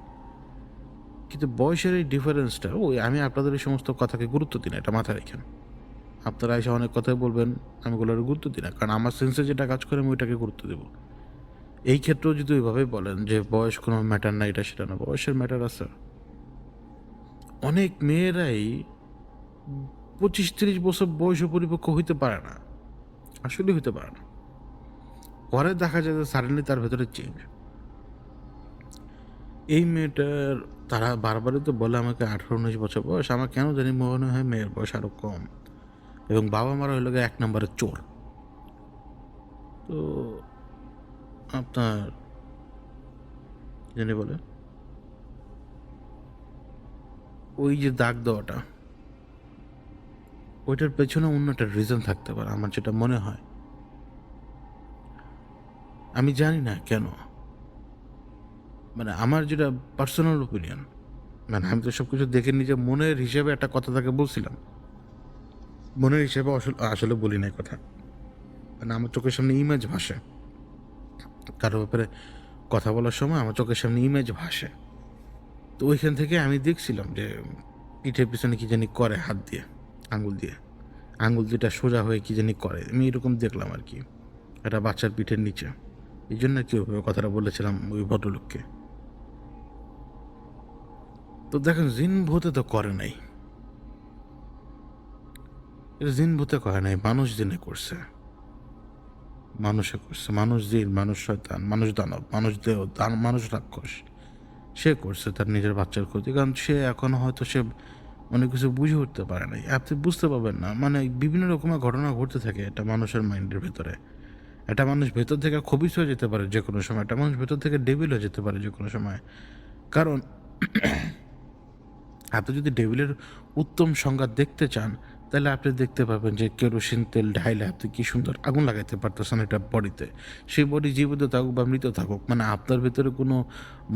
[SPEAKER 1] কিন্তু বয়সের এই ডিফারেন্সটা ওই আমি আপনাদের এই সমস্ত কথাকে গুরুত্ব দিই না। এটা মাথায় রাইখেন। আপনারা এসে অনেক কথাই বলবেন, আমি ওগুলোর গুরুত্ব দিই না। কারণ আমার সেন্সে যেটা কাজ করে আমি ওইটাকে গুরুত্ব দেব। এই ক্ষেত্রেও যদি ওইভাবেই বলেন যে বয়স কোনো ম্যাটার না, এটা সেটা না। বয়সের ম্যাটার আছে। অনেক মেয়েরাই 25-30 বছর বয়সে পরিপক্ক হইতে পারে না, আসলে হইতে পারে না। পরে দেখা যায় যে সাডেনলি তার ভেতরে চেঞ্জ। এই মেয়েটার তারা বারবারই তো বলে আমাকে 18-19 বছর বয়স, আমার কেন জানি মনে হয় মেয়ের বয়স আরও কম, এবং বাবা মারা হইল গিয়ে 1 নম্বরের চোর। তো আপনার কি জানি বলে, ওই যে দাগ দেওয়াটা, ওইটার পেছনে অন্য একটা রিজন থাকতে পারে আমার যেটা মনে হয়। আমি জানি না কেন, মানে আমার যেটা পার্সোনাল ওপিনিয়ন, মানে আমি তো সব কিছু দেখে নিজে মনের হিসেবে একটা কথা তাকে বলছিলাম, মনের হিসেবে আসলে বলি নাই কথা, মানে আমার চোখের সামনে ইমেজ ভাসে, কারো ব্যাপারে কথা বলার সময় আমার চোখের সামনে ইমেজ ভাসে। তো ওইখান থেকে আমি দেখছিলাম যে পিঠের পিছনে কি জানি করে, হাত দিয়ে আঙুল দুটা সোজা হয়ে কি জানি করে, আমি এরকম দেখলাম আর কি, একটা বাচ্চার পিঠের নিচে। এই জন্য কি ওইভাবে কথাটা বলেছিলাম ওই ভদ্রলোককে। তো দেখেন, জিন ভূতে তো করে নাই, এটা জিন ভূতে করে নাই, মানুষ জিনে করছে, মানুষে করছে, মানুষ জিন, মানুষ শয়তান, মানুষ দানব, মানুষ দেহ, মানুষ রাক্ষস, সে করছে তার নিজের বাচ্চার ক্ষতি। কারণ সে এখন হয়তো সে অনেক কিছু বুঝে উঠতে পারে নাই, আপনি বুঝতে পারবেন না, মানে বিভিন্ন রকমের ঘটনা ঘটতে থাকে এটা মানুষের মাইন্ডের ভেতরে। একটা মানুষ ভেতর থেকে খবিস হয়ে যেতে পারে যে কোনো সময়, একটা মানুষ ভেতর থেকে ডেভিল হয়ে যেতে পারে যে কোনো সময়। কারণ আপনি যদি ডেভিলের উত্তম সংজ্ঞা দেখতে চান, তাহলে আপনি দেখতে পাবেন যে কেরোসিন তেল ঢাইলে আপনি কি সুন্দর আগুন লাগাইতে পারতেছেন এটা বডিতে। সেই বডি জীবিত থাকুক বা মৃত থাকুক, মানে আপনার ভেতরে কোনো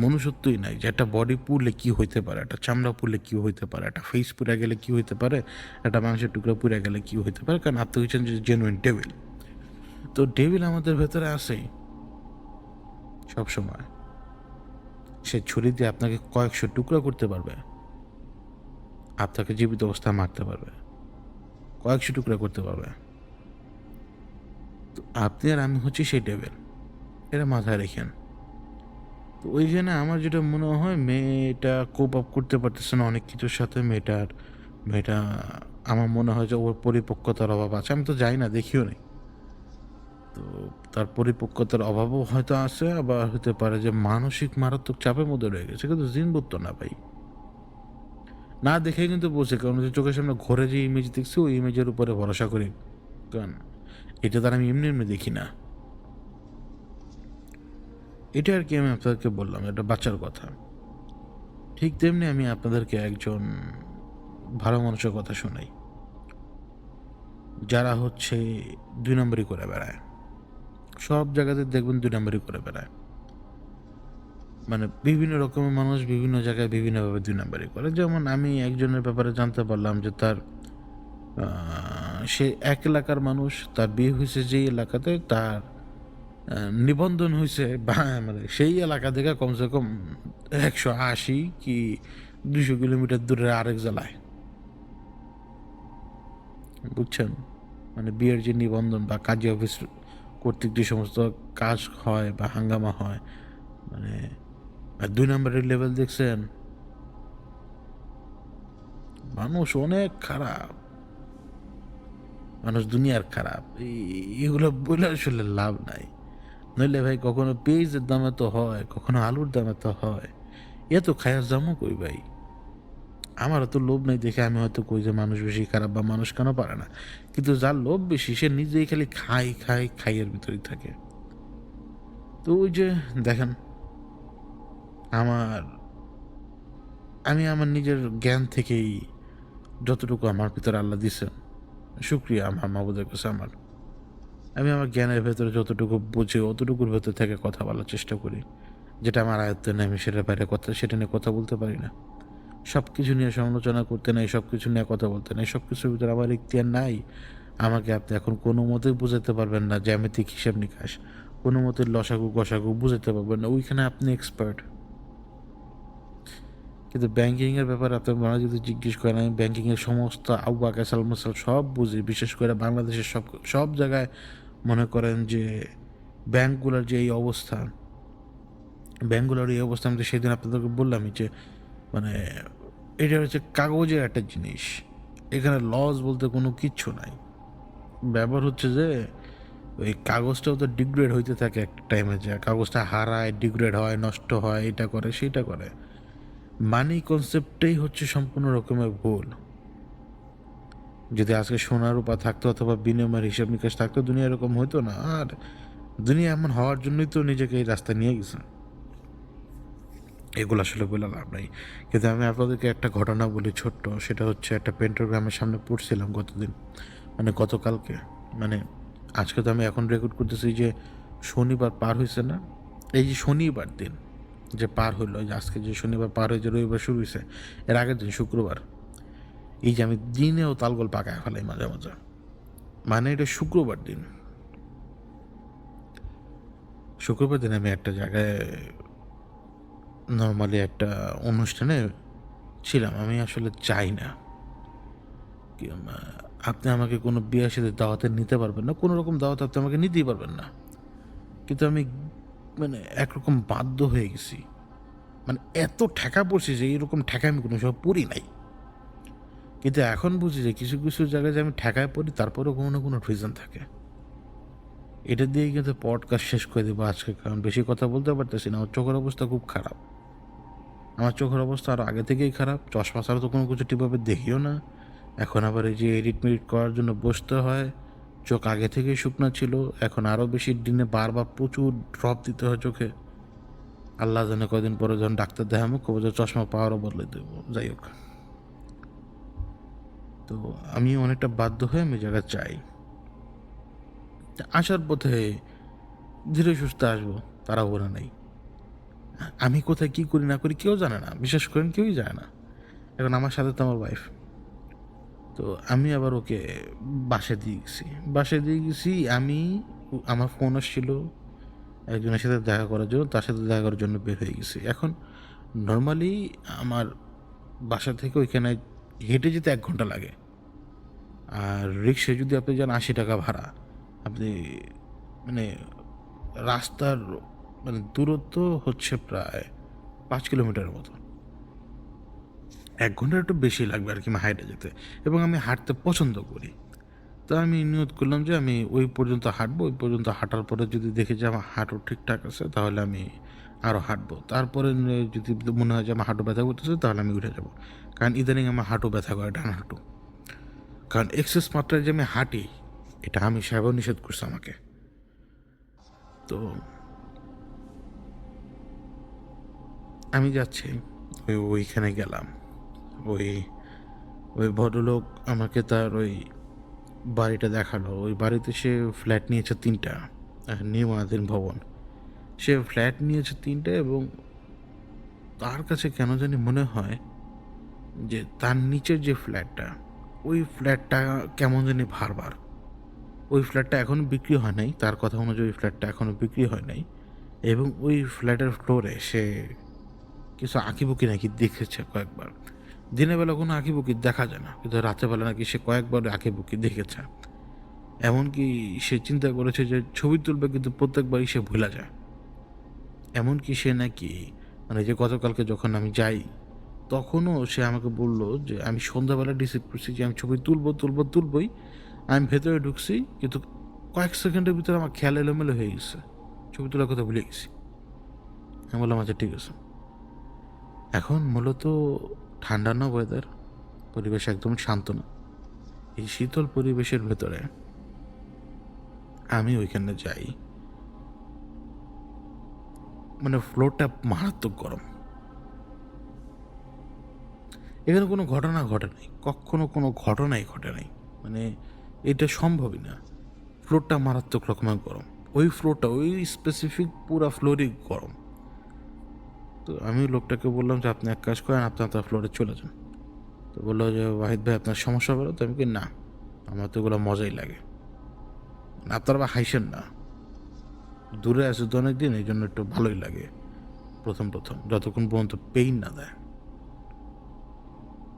[SPEAKER 1] মনুষ্যত্বই নাই যে একটা বডি পুড়লে কী হইতে পারে, একটা চামড়া পুড়লে কী হইতে পারে, একটা ফেস পুড়ে গেলে কী হইতে পারে, একটা মাংসের টুকরা পুড়ে গেলে কী হইতে পারে, কারণ আপনি হচ্ছেন যে জেনুইন ডেভিল। তো ডেভিল আমাদের ভেতরে আসেই সবসময়। সে ছুরি দিয়ে আপনাকে কয়েকশো টুকরা করতে পারবে, আপনাকে জীবিত অবস্থায় মারতে পারবে, কয়েকশো টুকরা করতে পারবে। তো আপনি আর আমি হচ্ছি সেই ডেভিল, এটা মাথায় রেখেন। তো ওইখানে আমার যেটা মনে হয়, মেয়েটা কোপ আপ করতে পারতেছে না অনেক কিছুর সাথে। মেয়েটা আমার মনে হয় যে ওর পরিপক্কতার অভাব আছে, আমি তো যাই না, দেখিও নেই। তো তার পরিপক্কতার অভাবও হয়তো আছে, আবার হতে পারে যে মানসিক মারাত্মক চাপের মধ্যে রয়ে গেছে, কিন্তু জিনবুত তো না ভাই, না দেখে কিন্তু বলছে, কারণ যে চোখের সামনে ঘরে যে ইমেজ দেখছি ওই ইমেজের উপরে ভরসা করি, কারণ এটা তার আমি এমনি এমনি দেখি না। এটা আর কি আমি আপনাদেরকে বললাম, এটা বাচ্চার কথা। ঠিক তেমনি আমি আপনাদেরকে একজন ভালো মানুষের কথা শোনাই, যারা হচ্ছে 2 নম্বরই করে বেড়ায়, সব জায়গাতে দেখবেন 2 নম্বরই করে বেড়ায়। মানে বিভিন্ন রকমের মানুষ বিভিন্ন জায়গায় বিভিন্নভাবে 2 নম্বরই করে। যেমন আমি একজনের ব্যাপারে জানতে পারলাম যে তার সে এক এলাকার মানুষ, তার বিয়ে হয়েছে যেই এলাকাতে, তার নিবন্ধন হয়েছে মানে সেই এলাকা থেকে কমসে কম 180 কি 200 কিলোমিটার দূরে আরেক জেলায়, বুঝছেন? মানে বিয়ের যে নিবন্ধন বা কাজী অফিস কর্তৃক যে সমস্ত কাজ হয় বা হাঙ্গামা হয়, মানে 2 নম্বরের লেভেল দেখছেন? মানুষ অনেক খারাপ, মানুষ দুনিয়ার খারাপ। এগুলো বলে আসলে লাভ নাই। নইলে ভাই কখনো পেঁয়াজের দামে তো হয়, কখনো আলুর দামে তো হয়, এত খায়ার জামো কই ভাই? আমার তো লোভ নেই দেখে আমি হয়তো কই যে মানুষ বেশি খারাপ বা মানুষ কেন পারে না, কিন্তু যার লোভ বেশি সে নিজেই খালি খাইয়ের ভিতরেই থাকে। তো ওই যে দেখেন, আমার আমি আমার নিজের জ্ঞান থেকেই যতটুকু আমার ভিতরে আল্লাহ দিছে, শুকরিয়া আমার মাবুদের কাছে আমার, আমি আমার জ্ঞানের ভেতরে যতটুকু বুঝি অতটুকুর ভেতর থেকে কথা বলার চেষ্টা করি। যেটা আমার আয়ত্তে নেই আমি সেটার বাইরে সেটা নিয়ে কথা বলতে পারি না। সব কিছু নিয়ে সমালোচনা করতে নাই, সব কিছু নিয়ে কথা বলতে নাই, সব কিছুর ভিতরে আমার ইখতিয়ার নাই। আমাকে আপনি এখন কোনো মতেই বুঝাতে পারবেন না জ্যামিতিক হিসাব নিকাশ, কোনো মতে লসাগু গসাগু বুঝাতে পারবেন না, ওইখানে আপনি এক্সপার্ট। কিন্তু ব্যাংকিংয়ের ব্যাপারে আপনার মনে যদি জিজ্ঞেস করেন, আমি ব্যাংকিংয়ের সমস্ত আউয়া ক্যাসাল মাসাল সব বুঝি, বিশেষ করে বাংলাদেশের সব সব জায়গায় মনে করেন যে ব্যাংকগুলোর যে এই অবস্থা, ব্যাংকগুলোর এই অবস্থা, আমি তো সেদিন আপনাদেরকে বললামই যে মানে এটা হচ্ছে কাগজের একটা জিনিস, এখানে লস বলতে কোনো কিচ্ছু নাই। ব্যাপার হচ্ছে যে ওই কাগজটাও তো ডিগ্রেড হইতে থাকে একটা টাইমে, যে কাগজটা হারায়, ডিগ্রেড হয়, নষ্ট হয়, এটা করে সেইটা করে। মানি কনসেপ্টটাই হচ্ছে সম্পূর্ণ রকমের ভুল। যদি আজকে সোনা রূপা থাকতো অথবা বিনিময়ের হিসাব নিকাশ থাকতো, দুনিয়া এরকম হইতো না। আর দুনিয়া এমন হওয়ার জন্যই তো নিজেকে এই রাস্তায় নিয়ে গেছে। এগুলো আসলে বলে লাভ নাই। কিন্তু আমি আপনাদেরকে একটা ঘটনা বলি ছোট্ট। সেটা হচ্ছে একটা পেন্টোগ্রামের সামনে পড়ছিলাম গতদিন, মানে গতকালকে, মানে আজকে তো আমি এখন রেকর্ড করতেছি যে শনিবার পার হয়েছে না, এই যে শনিবার দিন যে পার হইলো, যে আজকে যে শনিবার পার হয়েছে, রবিবার শুরু হয়েছে, এর আগের দিন শুক্রবার। এই যে আমি দিনেও তালগোল পাকায় ফেলাই মাঝে মাঝে, মানে এটা শুক্রবার দিন। শুক্রবার দিন আমি একটা জায়গায় নর্মালি একটা অনুষ্ঠানে ছিলাম। আমি আসলে চাই না আপনি আমাকে কোনো বিয়ের সাথে দাওয়াতে নিতে পারবেন না, কোনো রকম দাওয়াত আপনি আমাকে নিতেই পারবেন না। কিন্তু আমি মানে একরকম বাধ্য হয়ে গেছি। মানে এত ঠেকা পড়ছি যে এইরকম ঠেকা আমি কোনো সময় পড়ি নাই। কিন্তু এখন বুঝি যে কিছু কিছু জায়গায় যে আমি ঠেকায় পড়ি, তারপরেও কোনো না কোনো রিজন থাকে। এটা দিয়ে কিন্তু পডকাস্ট শেষ করে দেবো আজকে, কারণ বেশি কথা বলতে পারতেছি না। আমার চোখের অবস্থা খুব খারাপ। আমার চোখের অবস্থা আরও আগে থেকেই খারাপ। চশমা ছাড়া তো কোনো কিছু ঠিকভাবে দেখিও না। এখন আবার এই যে এডিট মেডিট করার জন্য বসতে হয়, চোখ আগে থেকেই শুকনা ছিল, এখন আরও বেশি দিনে বারবার প্রচুর ড্রপ দিতে হয় চোখে। আল্লাহ জানে কদিন পরে যখন ডাক্তার দেখাবো, কবে যে চশমা পাওয়ারও বদলে দেবো। যাই হোক, তো আমি অনেকটা বাধ্য হয়ে আমি জায়গা চাই। আসার পথে ধীরে সুস্থে আসবো, তাড়াহুড়া নেই। আমি কোথায় কী করি না করি কেউ জানে না, বিশেষ করেন কেউই জানে না। এখন আমার সাথে তো আমার ওয়াইফ। তো আমি আবার ওকে বাসায় দিয়ে গেছি আমি। আমার ফোন আসছিল একজনের সাথে দেখা করার জন্য, তার সাথে দেখা করার জন্য বের হয়ে গেছি। এখন নর্মালি আমার বাসা থেকে ওইখানে হেঁটে যেতে 1 ঘন্টা লাগে। আর রিক্সায় যদি আপনি যান 80 টাকা ভাড়া। আপনি মানে রাস্তার মানে দূরত্ব হচ্ছে প্রায় 5 কিলোমিটারের মতো। 1 ঘন্টার একটু বেশি লাগবে আর কি হাঁটে যেতে, এবং আমি হাঁটতে পছন্দ করি। তো আমি নিয়ত করলাম যে আমি ওই পর্যন্ত হাঁটবো। ওই পর্যন্ত হাঁটার পরে যদি দেখি যে আমার হাঁটু ঠিকঠাক আছে, তাহলে আমি আরও হাঁটবো। তারপরে যদি মনে হয় যে আমার হাঁটু ব্যথা করতেছে, তাহলে আমি উঠে যাব। কারণ ইদানিং আমার হাঁটু ব্যথা করে, ডান হাঁটু। কারণ এক্সেস মাত্রায় যে আমি হাঁটি, এটা আমি সাহেবও নিষেধ করছে আমাকে। তো আমি যাচ্ছি, ওইখানে গেলাম। ওই ওই ভদ্রলোক আমাকে তার ওই বাড়িটা দেখালো। ওই বাড়িতে সে ফ্ল্যাট নিয়েছে 3টা, নির্মাণাধীন ভবন। সে ফ্ল্যাট নিয়েছে 3টা, এবং তার কাছে কেন জানি মনে হয় যে তার নিচের যে ফ্ল্যাটটা, ওই ফ্ল্যাটটা কেমন জানি ভারবার। ওই ফ্ল্যাটটা এখনও বিক্রি হয় নাই, তার কথা অনুযায়ী ওই ফ্ল্যাটটা এখনও বিক্রি হয় নাই। এবং ওই ফ্ল্যাটের ফ্লোরে সে কিছু আঁকিবুকি নাকি দেখেছে কয়েকবার। দিনের বেলা কোনো আঁকিবুকি দেখা যায় না, কিন্তু রাতেরবেলা নাকি সে কয়েকবার আঁকিবুকি দেখেছে। এমনকি সে চিন্তা করেছে যে ছবি তুলবে, কিন্তু প্রত্যেকবারই সে ভুলে যায়। এমনকি সে নাকি মানে যে গতকালকে যখন আমি যাই, তখনও সে আমাকে বলল যে আমি সন্ধ্যাবেলা ডিসাইড করছি যে আমি ছবি তুলবই। আমি ভেতরে ঢুকছি, কিন্তু কয়েক সেকেন্ডের ভিতরে আমার খেয়াল এলোমেলো হয়ে গেছে, ছবি তোলার কথা ভুলে গেছি। আমি বললাম আচ্ছা ঠিক আছে। এখন মূলত ঠান্ডা না ওয়েদার, পরিবেশ একদম শান্ত না। এই শীতল পরিবেশের ভেতরে আমি ওইখানে যাই, মানে ফ্লোরটা মারাত্মক গরম। এখানে কোনো ঘটনা ঘটে নাই, কখনো কোনো ঘটনাই ঘটে নাই, মানে এটা সম্ভবই না। ফ্লোরটা মারাত্মক রকমের গরম। ওই ফ্লোরটা, ওই স্পেসিফিক পুরা ফ্লোরই গরম। তো আমি লোকটাকে বললাম যে আপনি এক কাজ করেন, আপনি আপনার ফ্লোরে চলে যান। তো বললো যে ওয়াহিদ ভাই আপনার সমস্যা হলো? তো আমি কি না, আমার তো এগুলো মজাই লাগে। আপনারা বা হাইসেন না, দূরে আছে তো অনেকদিন, এই জন্য একটু ভালোই লাগে প্রথম যতক্ষণ পর্যন্ত পেইন না দেয়।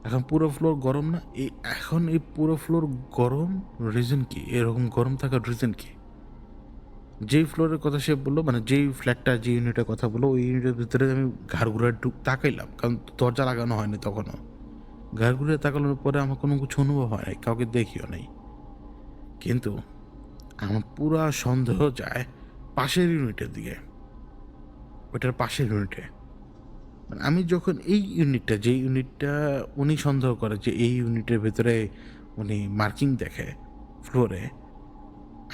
[SPEAKER 1] এখন পুরো ফ্লোর গরম না? এখন এই পুরো ফ্লোর গরম, রিজন কি? এরকম গরম থাকার রিজন কি? যেই ফ্লোরের কথা সে বললো, মানে যেই ফ্ল্যাটটা, যে ইউনিটের কথা বললো, ওই ইউনিটের ভিতরে আমি ঘাড় ঘুরে তাকাইলাম, কারণ দরজা লাগানো হয়নি তখনও। ঘাড় ঘুরে তাকানোর পরে আমার কোনো কিছু অনুভব হয় নাই, কাউকে দেখিও নাই। কিন্তু আমার পুরা সন্দেহ যায় পাশের ইউনিটের দিকে, ওইটার পাশের ইউনিটে। মানে আমি যখন এই ইউনিটটা, যে ইউনিটটা উনি সন্দেহ করে যে এই ইউনিটের ভেতরে উনি মার্কিং দেখে ফ্লোরে,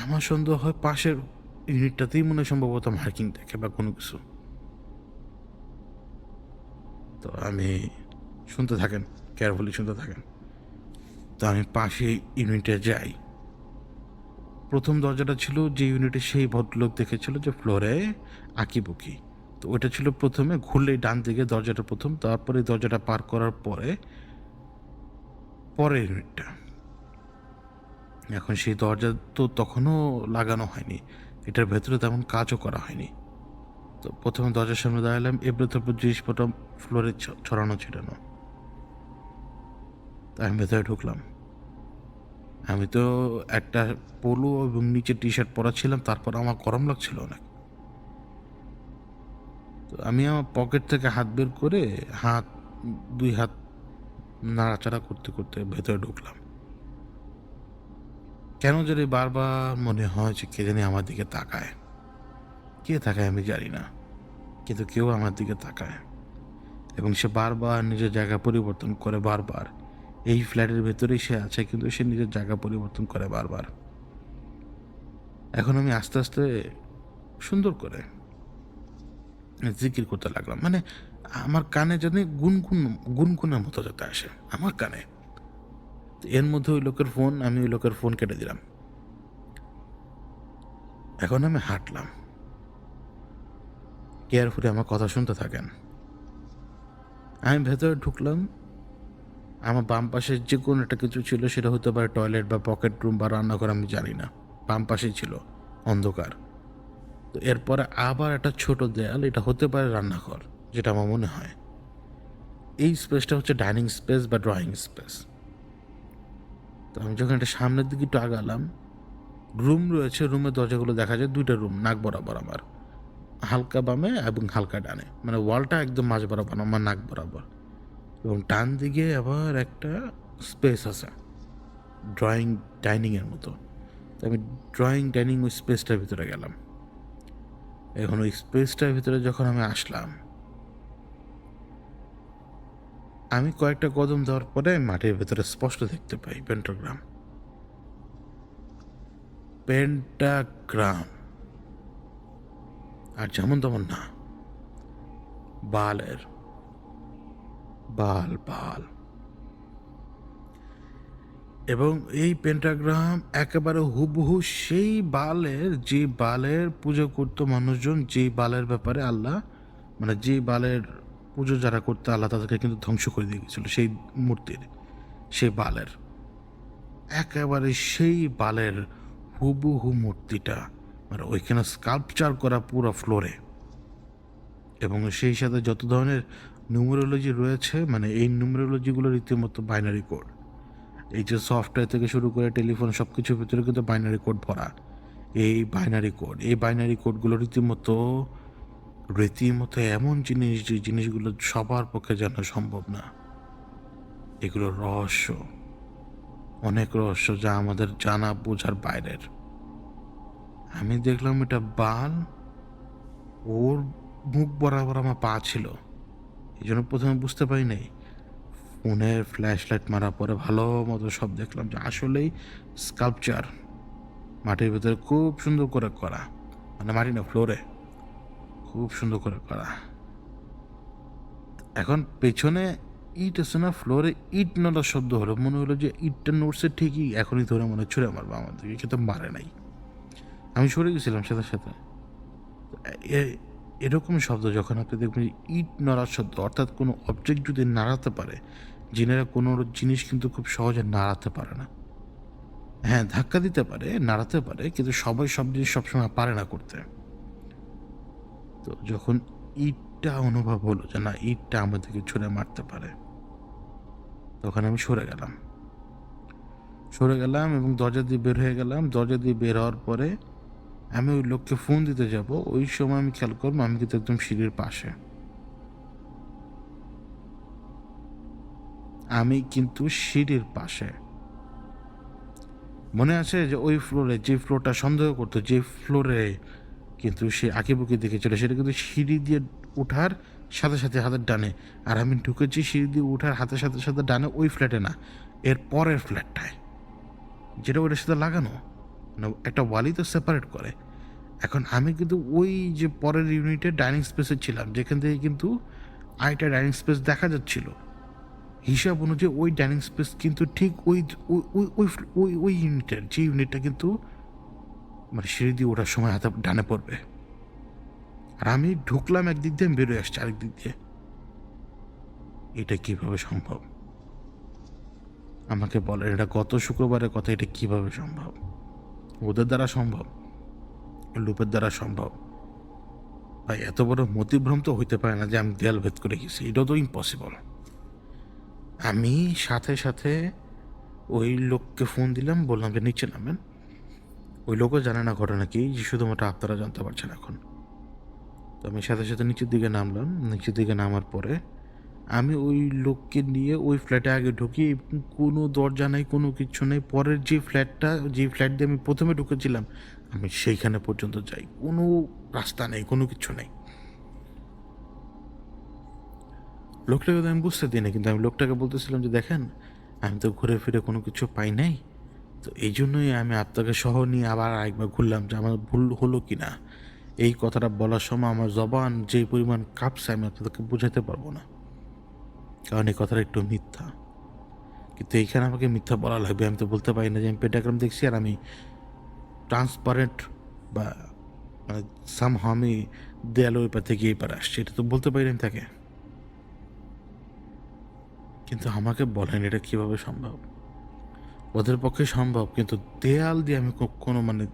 [SPEAKER 1] আমার সন্দেহ হয় পাশের ইউনিটটাতেই মনে হয় সম্ভবত মার্কিং দেখে বা কোনো কিছু। তো আমি শুনতে থাকেন, কেয়ারফুলি শুনতে থাকেন। তো আমি পাশে ইউনিটে যাই। প্রথম দরজাটা ছিল যে ইউনিটে সেই ভদ্রলোক দেখেছিল যে ফ্লোরে আঁকিবুকি, তো ওইটা ছিল প্রথমে, ঘুরলেই ডান দিকে দরজাটা প্রথম, তারপরে দরজাটা পার করার পরে পরের ইউনিটটা। এখন সেই দরজা তো তখনও লাগানো হয়নি, এটার ভেতরে তেমন কাজও করা হয়নি। তো প্রথমে দরজার সামনে দাঁড়ালাম, এবার তারপর জিনিসপত্র ফ্লোরে ছড়ানো ছিটানো। তা আমি ভেতরে ঢুকলাম। আমি তো একটা পোলো এবং নিচে টি শার্ট পরা ছিলাম, তারপর আমার গরম লাগছিল অনেক। তো আমি আমার পকেট থেকে হাত বের করে দুই হাত নাড়াচাড়া করতে করতে ভেতরে ঢুকলাম। কেন জানি বারবার মনে হয় যে কে জানি আমার দিকে তাকায়। কে তাকায় আমি জানি না, কিন্তু কেউ আমার দিকে তাকায় এবং সে বারবার নিজের জায়গা পরিবর্তন করে বারবার। এই ফ্ল্যাটের ভেতরেই সে আছে, কিন্তু সে নিজের জায়গা পরিবর্তন করে বারবার। এখন আমি আস্তে আস্তে সুন্দর করে জিকির করতে লাগলাম, মানে আমার কানে জানি গুনগুনের মতো যাতে আসে আমার কানে। এর মধ্যে ওই লোকের ফোন, আমি ওই লোকের ফোন কেটে দিলাম। এখন আমি হাঁটলাম, কেয়ারফুলি আমার কথা শুনতে থাকেন। আমি ভেতরে ঢুকলাম। আমার বাম পাশে যে কোনো একটা কিছু ছিল, সেটা হতে পারে টয়লেট বা পকেট রুম বা রান্নাঘর, আমি জানি না। বাম পাশেই ছিল, অন্ধকার। তো এরপরে আবার একটা ছোট দেয়াল, এটা হতে পারে রান্নাঘর, যেটা আমার মনে হয়। এই স্পেসটা হচ্ছে ডাইনিং স্পেস বা ড্রয়িং স্পেস। তো আমি যখন এটা সামনের দিকে একটু আগালাম, রুম রয়েছে, রুমের দরজাগুলো দেখা যায়, দুইটা রুম নাক বরাবর আমার, হালকা বামে এবং হালকা ডানে, মানে ওয়ালটা একদম মাঝ বরাবর আমার নাক বরাবর। এবং ডান দিকে আবার একটা স্পেস আছে ড্রয়িং ডাইনিংয়ের মতো। তো আমি ড্রয়িং ডাইনিং ওই স্পেসটার ভিতরে গেলাম। এখন ওই স্পেসটার ভিতরে যখন আমি আসলাম, আমি কয়েকটা কদম দেওয়ার পরে মাটির ভেতরে স্পষ্ট দেখতে পাই পেন্টাগ্রাম। পেন্টাগ্রাম, আর যেমন তেমন না, বালের বাল বাল। এবং এই পেন্টাগ্রাম একেবারে হুবহু সেই বালের, যে বালের পুজো করতো মানুষজন, যে বালের ব্যাপারে আল্লাহ, মানে যে বালের পুজো যারা করতো আল্লাহ তাদেরকে কিন্তু ধ্বংস করে দিয়ে গেছিল, সেই মূর্তির, সেই বালের একেবারে সেই বালের হুবহু মূর্তিটা, মানে ওইখানে স্কাল্পচার করা পুরো ফ্লোরে। এবং সেই সাথে যত ধরনের নিউমেরোলজি রয়েছে, মানে এই নিউমেরোলজিগুলো রীতিমতো বাইনারি কোড। এই যে সফটওয়্যার থেকে শুরু করে টেলিফোন, সব কিছুর ভিতরে কিন্তু বাইনারি কোড ভরা। এই বাইনারি কোডগুলো রীতিমতো রীতিমতো এমন জিনিস, যে জিনিসগুলো সবার পক্ষে জানা সম্ভব না। এগুলো রহস্য, অনেক রহস্য, যা আমাদের জানা বোঝার বাইরের। আমি দেখলাম এটা বাল, ওর মুখ বরাবর আমার পা ছিল। এই জন্য প্রথমে বুঝতে পারি নাই। ফোনের ফ্ল্যাশ লাইট মারার পরে ভালো মতো সব দেখলাম যে আসলেই স্কাল্পচার মাটির ভেতরে খুব সুন্দর করে করা, মানে মাটি না, ফ্লোরে খুব সুন্দর করে করা। এখন পেছনে ইট আছে না, ফ্লোরে ইট নড়ার শব্দ হলো, মনে হলো যে ইটটা নড়ছে ঠিকই, এখনই ধরে মনে ছুঁড়ে মারবো আমার দিকে, কিন্তু মারে নাই। আমি সরে গেছিলাম সাথে সাথে। এরকম শব্দ যখন আপনি দেখবেন, ইট নড়ার শব্দ, অর্থাৎ কোনো অবজেক্ট যদি নাড়াতে পারে, জিনেরা কোনো জিনিস কিন্তু খুব সহজে নাড়াতে পারে না। হ্যাঁ, ধাক্কা দিতে পারে, নাড়াতে পারে, কিন্তু সবাই সব জিনিস সবসময় পারে না করতে। তো যখন ইটটা অনুভব হলো যে না, ইটটা আমাদেরকে ছুঁড়ে মারতে পারে, তখন আমি সরে গেলাম এবং দরজা দিয়ে বের হয়ে গেলাম। দরজা দিয়ে বের হওয়ার পরে আমি ওই লোককে ফোন দিতে যাব, ওই সময় আমি খেয়াল করবো আমি কিন্তু একদম সিঁড়ির পাশে। আমি কিন্তু সিঁড়ির পাশে, মনে আছে যে ওই ফ্লোরে যে ফ্লোরটা সন্দেহ করতো, যে ফ্লোরে কিন্তু সে আঁকিবুকি দেখেছিল, সেটা কিন্তু সিঁড়ি দিয়ে ওঠার সাথে সাথে হাতের ডানে। আর আমি ঢুকেছি সিঁড়ি দিয়ে ওঠার হাতের সাথে সাথে ডানে, ওই ফ্ল্যাটে না, এর পরের ফ্ল্যাটটায়, যেটা ওটার সাথে লাগানো, মানে একটা ওয়ালই তো সেপারেট করে। এখন আমি কিন্তু ওই যে পরের ইউনিটের ডাইনিং স্পেসে ছিলাম, যেখান থেকে কিন্তু আরেকটা ডাইনিং স্পেস দেখা যাচ্ছিল। হিসাব অনুযায়ী ওই ডাইনিং স্পেস কিন্তু ঠিক ওই ওই ওই ওই ওই ওই ইউনিটের, যে ইউনিটটা কিন্তু মানে সিঁড়ি দিয়ে ওঠার সময় হাতে ডানে পড়বে। আর আমি ঢুকলাম একদিক দিয়ে, আমি বেরোয় আসছি আরেক দিক দিয়ে। এটা কিভাবে সম্ভব? আমাকে বলেন, এটা গত শুক্রবারের কথা, এটা কিভাবে সম্ভব? ওদের দ্বারা সম্ভব, লুপের দ্বারা সম্ভব? ভাই এত বড় মতিভ্রম তো হইতে পারে না যে আমি দেয়াল ভেদ করে গেছি, এটাও তো ইম্পসিবল। আমি সাথে সাথে ওই লোককে ফোন দিলাম, বললাম যে নিচে নামেন। ওই লোকও জানে না ঘটনা কি, যে শুধুমাত্র আপনারা জানতে পারছেন এখন। তো আমি সাথে সাথে নিচের দিকে নামলাম। নিচের দিকে নামার পরে আমি ওই লোককে নিয়ে ওই ফ্ল্যাটে আগে ঢুকি, কোনো দরজা নেই, কোনো কিচ্ছু নেই। পরের যে ফ্ল্যাটটা, যে ফ্ল্যাট দিয়ে আমি প্রথমে ঢুকেছিলাম, আমি সেইখানে পর্যন্ত যাই, কোনো রাস্তা নেই, কোনো কিছু নেই। লোকটাকে তো আমি বুঝতে দিই না, কিন্তু আমি লোকটাকে বলতেছিলাম যে দেখেন, আমি তো ঘুরে ফিরে কোনো কিছু পাই নাই, তো এই জন্যই আমি আপনাকে সহ নিয়ে আবার আরেকবার ঘুরলাম, যে আমার ভুল হলো কি না। এই কথাটা বলার সময় আমার জবান যে পরিমাণ কাঁপছে, আমি আপনাদেরকে বোঝাতে পারবো না, কারণ এই কথাটা একটু মিথ্যা। কিন্তু এইখানে আমাকে মিথ্যা বলা লাগবে, আমি তো বলতে পারি না যে আমি পেন্টাগ্রাম দেখছি আর আমি ট্রান্সপারেন্ট বা মানে সামহাও আমি দেয়ালের ওই পার থেকে এই পারে আসছি, এটা তো বলতে পারি না তাকে। কিন্তু আমাকে বলেন এটা কিভাবে সম্ভব? ওদের পক্ষে সম্ভব, কিন্তু দেয়াল দিয়ে আমি কোনো মানে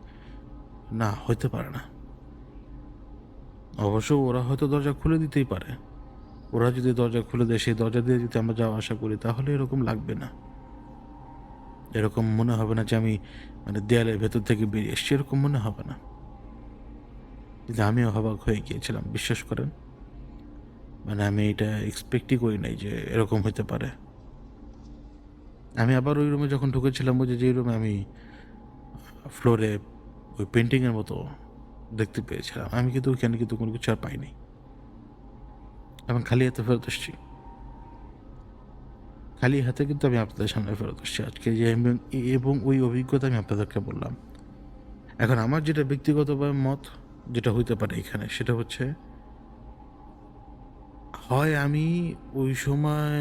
[SPEAKER 1] না, হইতে পারে না। অবশ্য ওরা হয়তো দরজা খুলে দিতেই পারে, ওরা যদি দরজা খুলে দেয়, সেই দরজা দিয়ে যদি আমরা যাওয়া আসা করি, তাহলে এরকম লাগবে না, এরকম মনে হবে না যে আমি মানে দেয়ালের ভেতর থেকে বেরিয়ে এসছি, এরকম মনে হবে না। কিন্তু আমিও অবাক হয়ে গিয়েছিলাম, বিশ্বাস করেন। মানে আমি এটা এক্সপেক্টই করি নাই যে এরকম হতে পারে। আমি আবার ওই রুমে যখন ঢুকেছিলাম, ওই যে রুমে আমি ফ্লোরে ওই পেন্টিংয়ের মতো দেখতে পেয়েছিলাম, আমি কিন্তু ওইখানে কিন্তু কোনো কিছু আর পাইনি, এবং খালি হাতে ফেরত এসেছি। খালি হাতে কিন্তু আমি আপনাদের সামনে ফেরত এসেছি আজকে, যে এবং ওই অভিজ্ঞতা আমি আপনাদেরকে বললাম। এখন আমার যেটা ব্যক্তিগতভাবে মত, যেটা হইতে পারে এখানে, সেটা হচ্ছে, হয় আমি ওই সময়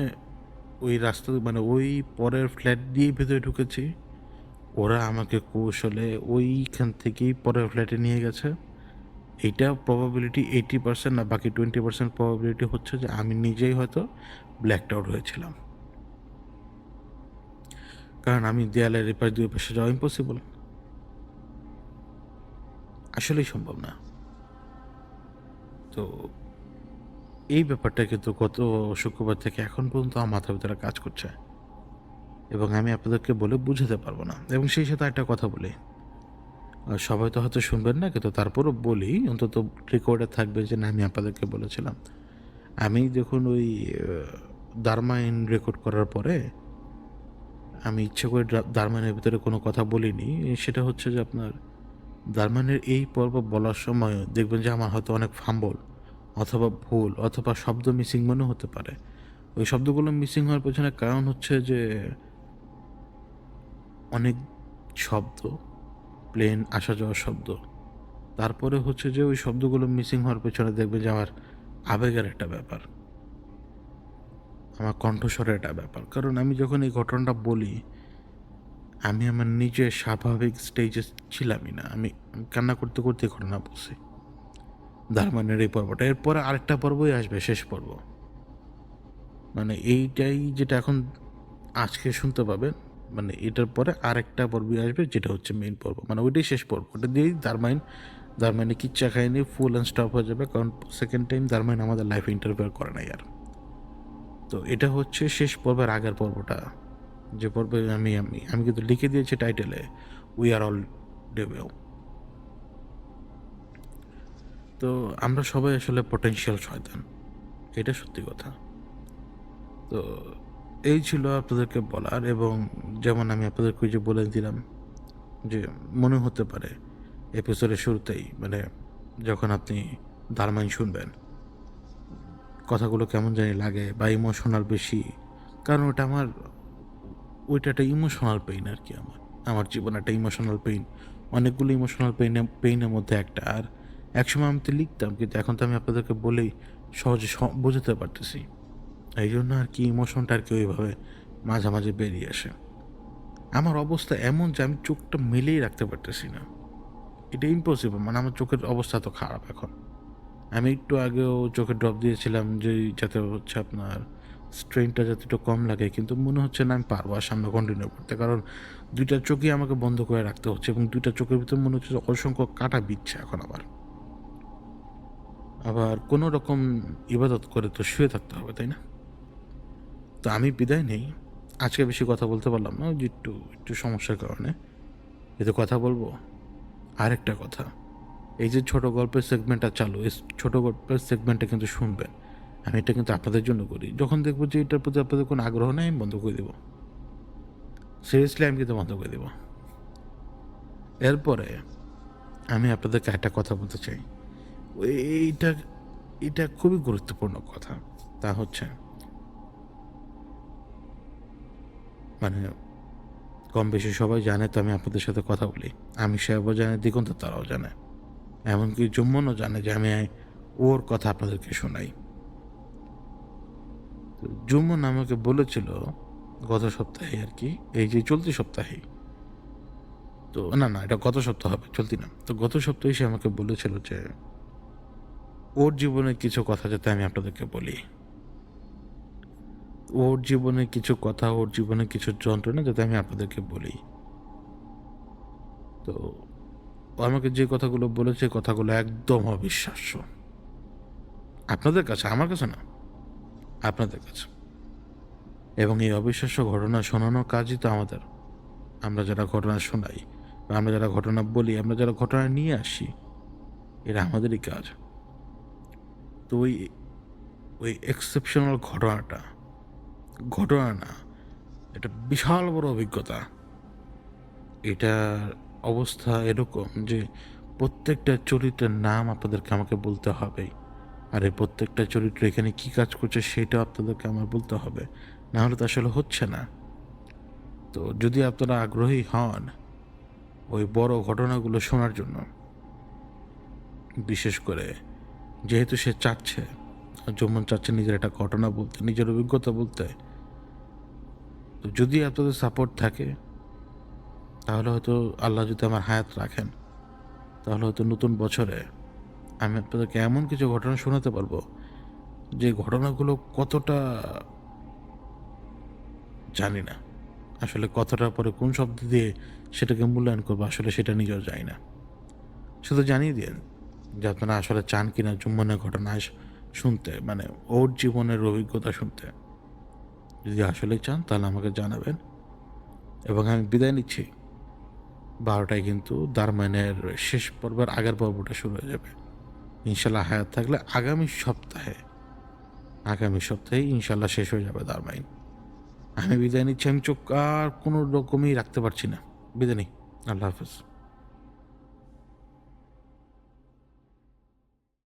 [SPEAKER 1] ওই রাস্তা মানে ওই পরের ফ্ল্যাট দিয়েই ভেতরে ঢুকেছি, ওরা আমাকে কৌশলে ওইখান থেকেই পরের ফ্ল্যাটে নিয়ে গেছে। এইটা প্রবাবিলিটি 80%, না বাকি 20% প্রবাবিলিটি হচ্ছে যে আমি নিজেই হয়তো ব্ল্যাকড আউট হয়েছিলাম, কারণ আমি দেয়ালের এপাশ দুই পাশে যাওয়া ইম্পসিবল, আসলেই সম্ভব না। তো এই ব্যাপারটা কিন্তু গত শুক্রবার থেকে এখন পর্যন্ত আমার মাথার ভিতরে কাজ করছে, এবং আমি আপনাদেরকে বলে বুঝাতে পারবো না। এবং সেই সাথে একটা কথা বলি, সবাই তো হয়তো শুনবেন না, কিন্তু তারপরও বলি, অন্তত রেকর্ডে থাকবে যে না, আমি আপনাদেরকে বলেছিলাম। আমি যখন ওই দারমাইন রেকর্ড করার পরে আমি ইচ্ছে করে দারমাইনের ভিতরে কোনো কথা বলিনি। সেটা হচ্ছে যে আপনার দারমাইনের এই পর্ব বলার সময় দেখবেন যে আমার হয়তো অনেক ফাম্বল অথবা ভুল অথবা শব্দ মিসিং মনে হতে পারে। ওই শব্দগুলো মিসিং হওয়ার পেছনে কারণ হচ্ছে যে অনেক শব্দ, প্লেন আসা যাওয়ার শব্দ, তারপরে হচ্ছে যে ওই শব্দগুলো মিসিং হওয়ার পেছনে দেখবে যে আমার আবেগের একটা ব্যাপার, আমার কণ্ঠস্বরের একটা ব্যাপার। কারণ আমি যখন এই ঘটনাটা বলি, আমি আমার নিজের স্বাভাবিক স্টেজে ছিলামই না, আমি কান্না করতে করতে ঘটনা বলছি। দারমানের এই পর্বটা, এরপরে আরেকটা পর্বই আসবে, শেষ পর্ব। মানে এইটাই যেটা এখন আজকে শুনতে পাবেন, মানে এটার পরে আরেকটা পর্বই আসবে, যেটা হচ্ছে মেইন পর্ব, মানে ওইটাই শেষ পর্ব। ওটা দিয়েই দারমাইনে কিচ্ছা খায়নি, ফুল অ্যান্ড স্টপ হয়ে যাবে, কারণ সেকেন্ড টাইম দারমাইন আমাদের লাইফে ইন্টারফেয়ার করে না আর। তো এটা হচ্ছে শেষ পর্বের আগের পর্বটা, যে পর্বে আমি আমি আমি কিন্তু লিখে দিয়েছি টাইটেলে, উই আর অল ডেভিল। তো আমরা সবাই আসলে পটেনশিয়াল শয়তান, এটা সত্যি কথা। তো এই ছিল আপনাদেরকে বলার, এবং যেমন আমি আপনাদেরকে ওই যে বলে দিলাম যে মনে হতে পারে এপিসোডের শুরুতেই, মানে যখন আপনি দারমাইন শুনবেন, কথাগুলো কেমন জানি লাগে বা ইমোশনাল বেশি, কারণ ওটা আমার, ওইটা একটা ইমোশনাল পেইন আর কি। আমার জীবনে একটা ইমোশনাল পেইন, অনেকগুলো ইমোশনাল পেইনের মধ্যে একটা। আর একসময় আমি তো লিখতাম, কিন্তু এখন তো আমি আপনাদেরকে বলেই সহজে বোঝাতে পারতেছি। এই জন্য আর কি ইমোশনটা আর কি ওইভাবে মাঝামাঝি বেরিয়ে আসে। আমার অবস্থা এমন যে আমি চোখটা মেলেই রাখতে পারতেছি না। এটা ইম্পসিবল, মানে আমার চোখের অবস্থা তো খারাপ এখন। আমি একটু আগেও চোখে ড্রপ দিয়েছিলাম যে যাতে হচ্ছে আপনার স্ট্রেনটা যাতে একটু কম লাগে, কিন্তু মনে হচ্ছে না আমি পারবো আর সামনে কন্টিনিউ করতে, কারণ দুইটা চোখই আমাকে বন্ধ করে রাখতে হচ্ছে, এবং দুইটা চোখের ভিতরে মনে হচ্ছে যে অসংখ্য কাটা বিচ্ছে এখন। আবার কোনো রকম ইবাদত করে তো শুয়ে থাকতে হবে, তাই না? তো আমি বিদায় নেই। আজকে বেশি কথা বলতে পারলাম না, ওই যে একটু একটু সমস্যার কারণে। কিন্তু কথা বলবো আরেকটা কথা। এই যে ছোট গল্পের সেগমেন্টটা চালু, এই ছোট গল্পের সেগমেন্টটা কিন্তু শুনবেন। আমি এটা কিন্তু আপনাদের জন্য করি। যখন দেখবো যে এটার প্রতি আপনাদের কোনো আগ্রহ নেই, আমি বন্ধ করে দেবো। সিরিয়াসলি আমি কিন্তু বন্ধ করে দেবো। এরপরে আমি আপনাদেরকে একটা কথা বলতে চাই। এইটা এটা খুবই গুরুত্বপূর্ণ কথা। তা হচ্ছে, মানে কম বেশি সবাই জানে তো আমি আপনাদের সাথে কথা বলি। আমি সাহেবও জানে, দিগন্ত তারাও জানে। এমনকি জুম্মনও জানে যে আমি ওর কথা আপনাদেরকে শোনাই। তো জুম্মন আমাকে বলেছিল গত সপ্তাহে আর কি, এই যে চলতি সপ্তাহেই, তো না না এটা গত সপ্তাহ হবে, চলতি না। তো গত সপ্তাহে সে আমাকে বলেছিল যে ওর জীবনের কিছু কথা যাতে আমি আপনাদেরকে বলি। ওর জীবনের কিছু কথা, ওর জীবনের কিছু যন্ত্রণা যাতে আমি আপনাদেরকে বলি। তো ও আমাকে যে কথাগুলো বলেছে, কথাগুলো একদম অবিশ্বাস্য। আপনাদের কাছে, আমার কাছে না, আপনাদের কাছে। এবং এই অবিশ্বাস্য ঘটনা শোনানোর কাজই তো আমাদের। আমরা যারা ঘটনা শোনাই বা আমরা যারা ঘটনা বলি, আমরা যারা ঘটনা নিয়ে আসি, এটা আমাদেরই কাজ। তো ওই ওই এক্সেপশনাল ঘটনা না, এটা বিশাল বড় অভিজ্ঞতা। এটার অবস্থা এরকম যে প্রত্যেকটা চরিত্রের নাম আপনাদেরকে আমাকে বলতে হবে, আর এই প্রত্যেকটা চরিত্র এখানে কি কাজ করছে সেটা আপনাদেরকে আমার বলতে হবে, না হলে তো আসলে হচ্ছে না। তো যদি আপনারা আগ্রহী হন ওই বড় ঘটনাগুলো শোনার জন্য, বিশেষ করে যেহেতু সে চাচ্ছে, যেমন চাচ্ছে নিজের একটা ঘটনা বলতে, নিজের অভিজ্ঞতা বলতে, তো যদি আপনাদের সাপোর্ট থাকে তাহলে হয়তো, আল্লাহ যদি আমার হায়াত রাখেন, তাহলে হয়তো নতুন বছরে আমি আপনাদেরকে এমন কিছু ঘটনা শোনাতে পারবো যে ঘটনাগুলো কতটা জানি না, আসলে কতটা পরে কোন শব্দ দিয়ে সেটাকে মূল্যায়ন করবো আসলে সেটা নিজেও জানি না। শুধু জানিয়ে দিন যে আপনারা আসলে চান কিনা জুম্মনের ঘটনা শুনতে, মানে ওর জীবনের অভিজ্ঞতা শুনতে। যদি আসলে চান তাহলে আমাকে জানাবেন। এবং আমি বিদায় নিচ্ছি। 12টায় কিন্তু দারমাইনের শেষ পর্বের আগের পর্বটা শুরু হয়ে যাবে ইনশাল্লাহ। হায়াত থাকলে আগামী সপ্তাহেই ইনশাল্লাহ শেষ হয়ে যাবে দারমাইন। আমি বিদায় নিচ্ছি। আমি চোখ আর কোনো রকমই রাখতে পারছি না। বিদায় নিই। আল্লাহ হাফেজ।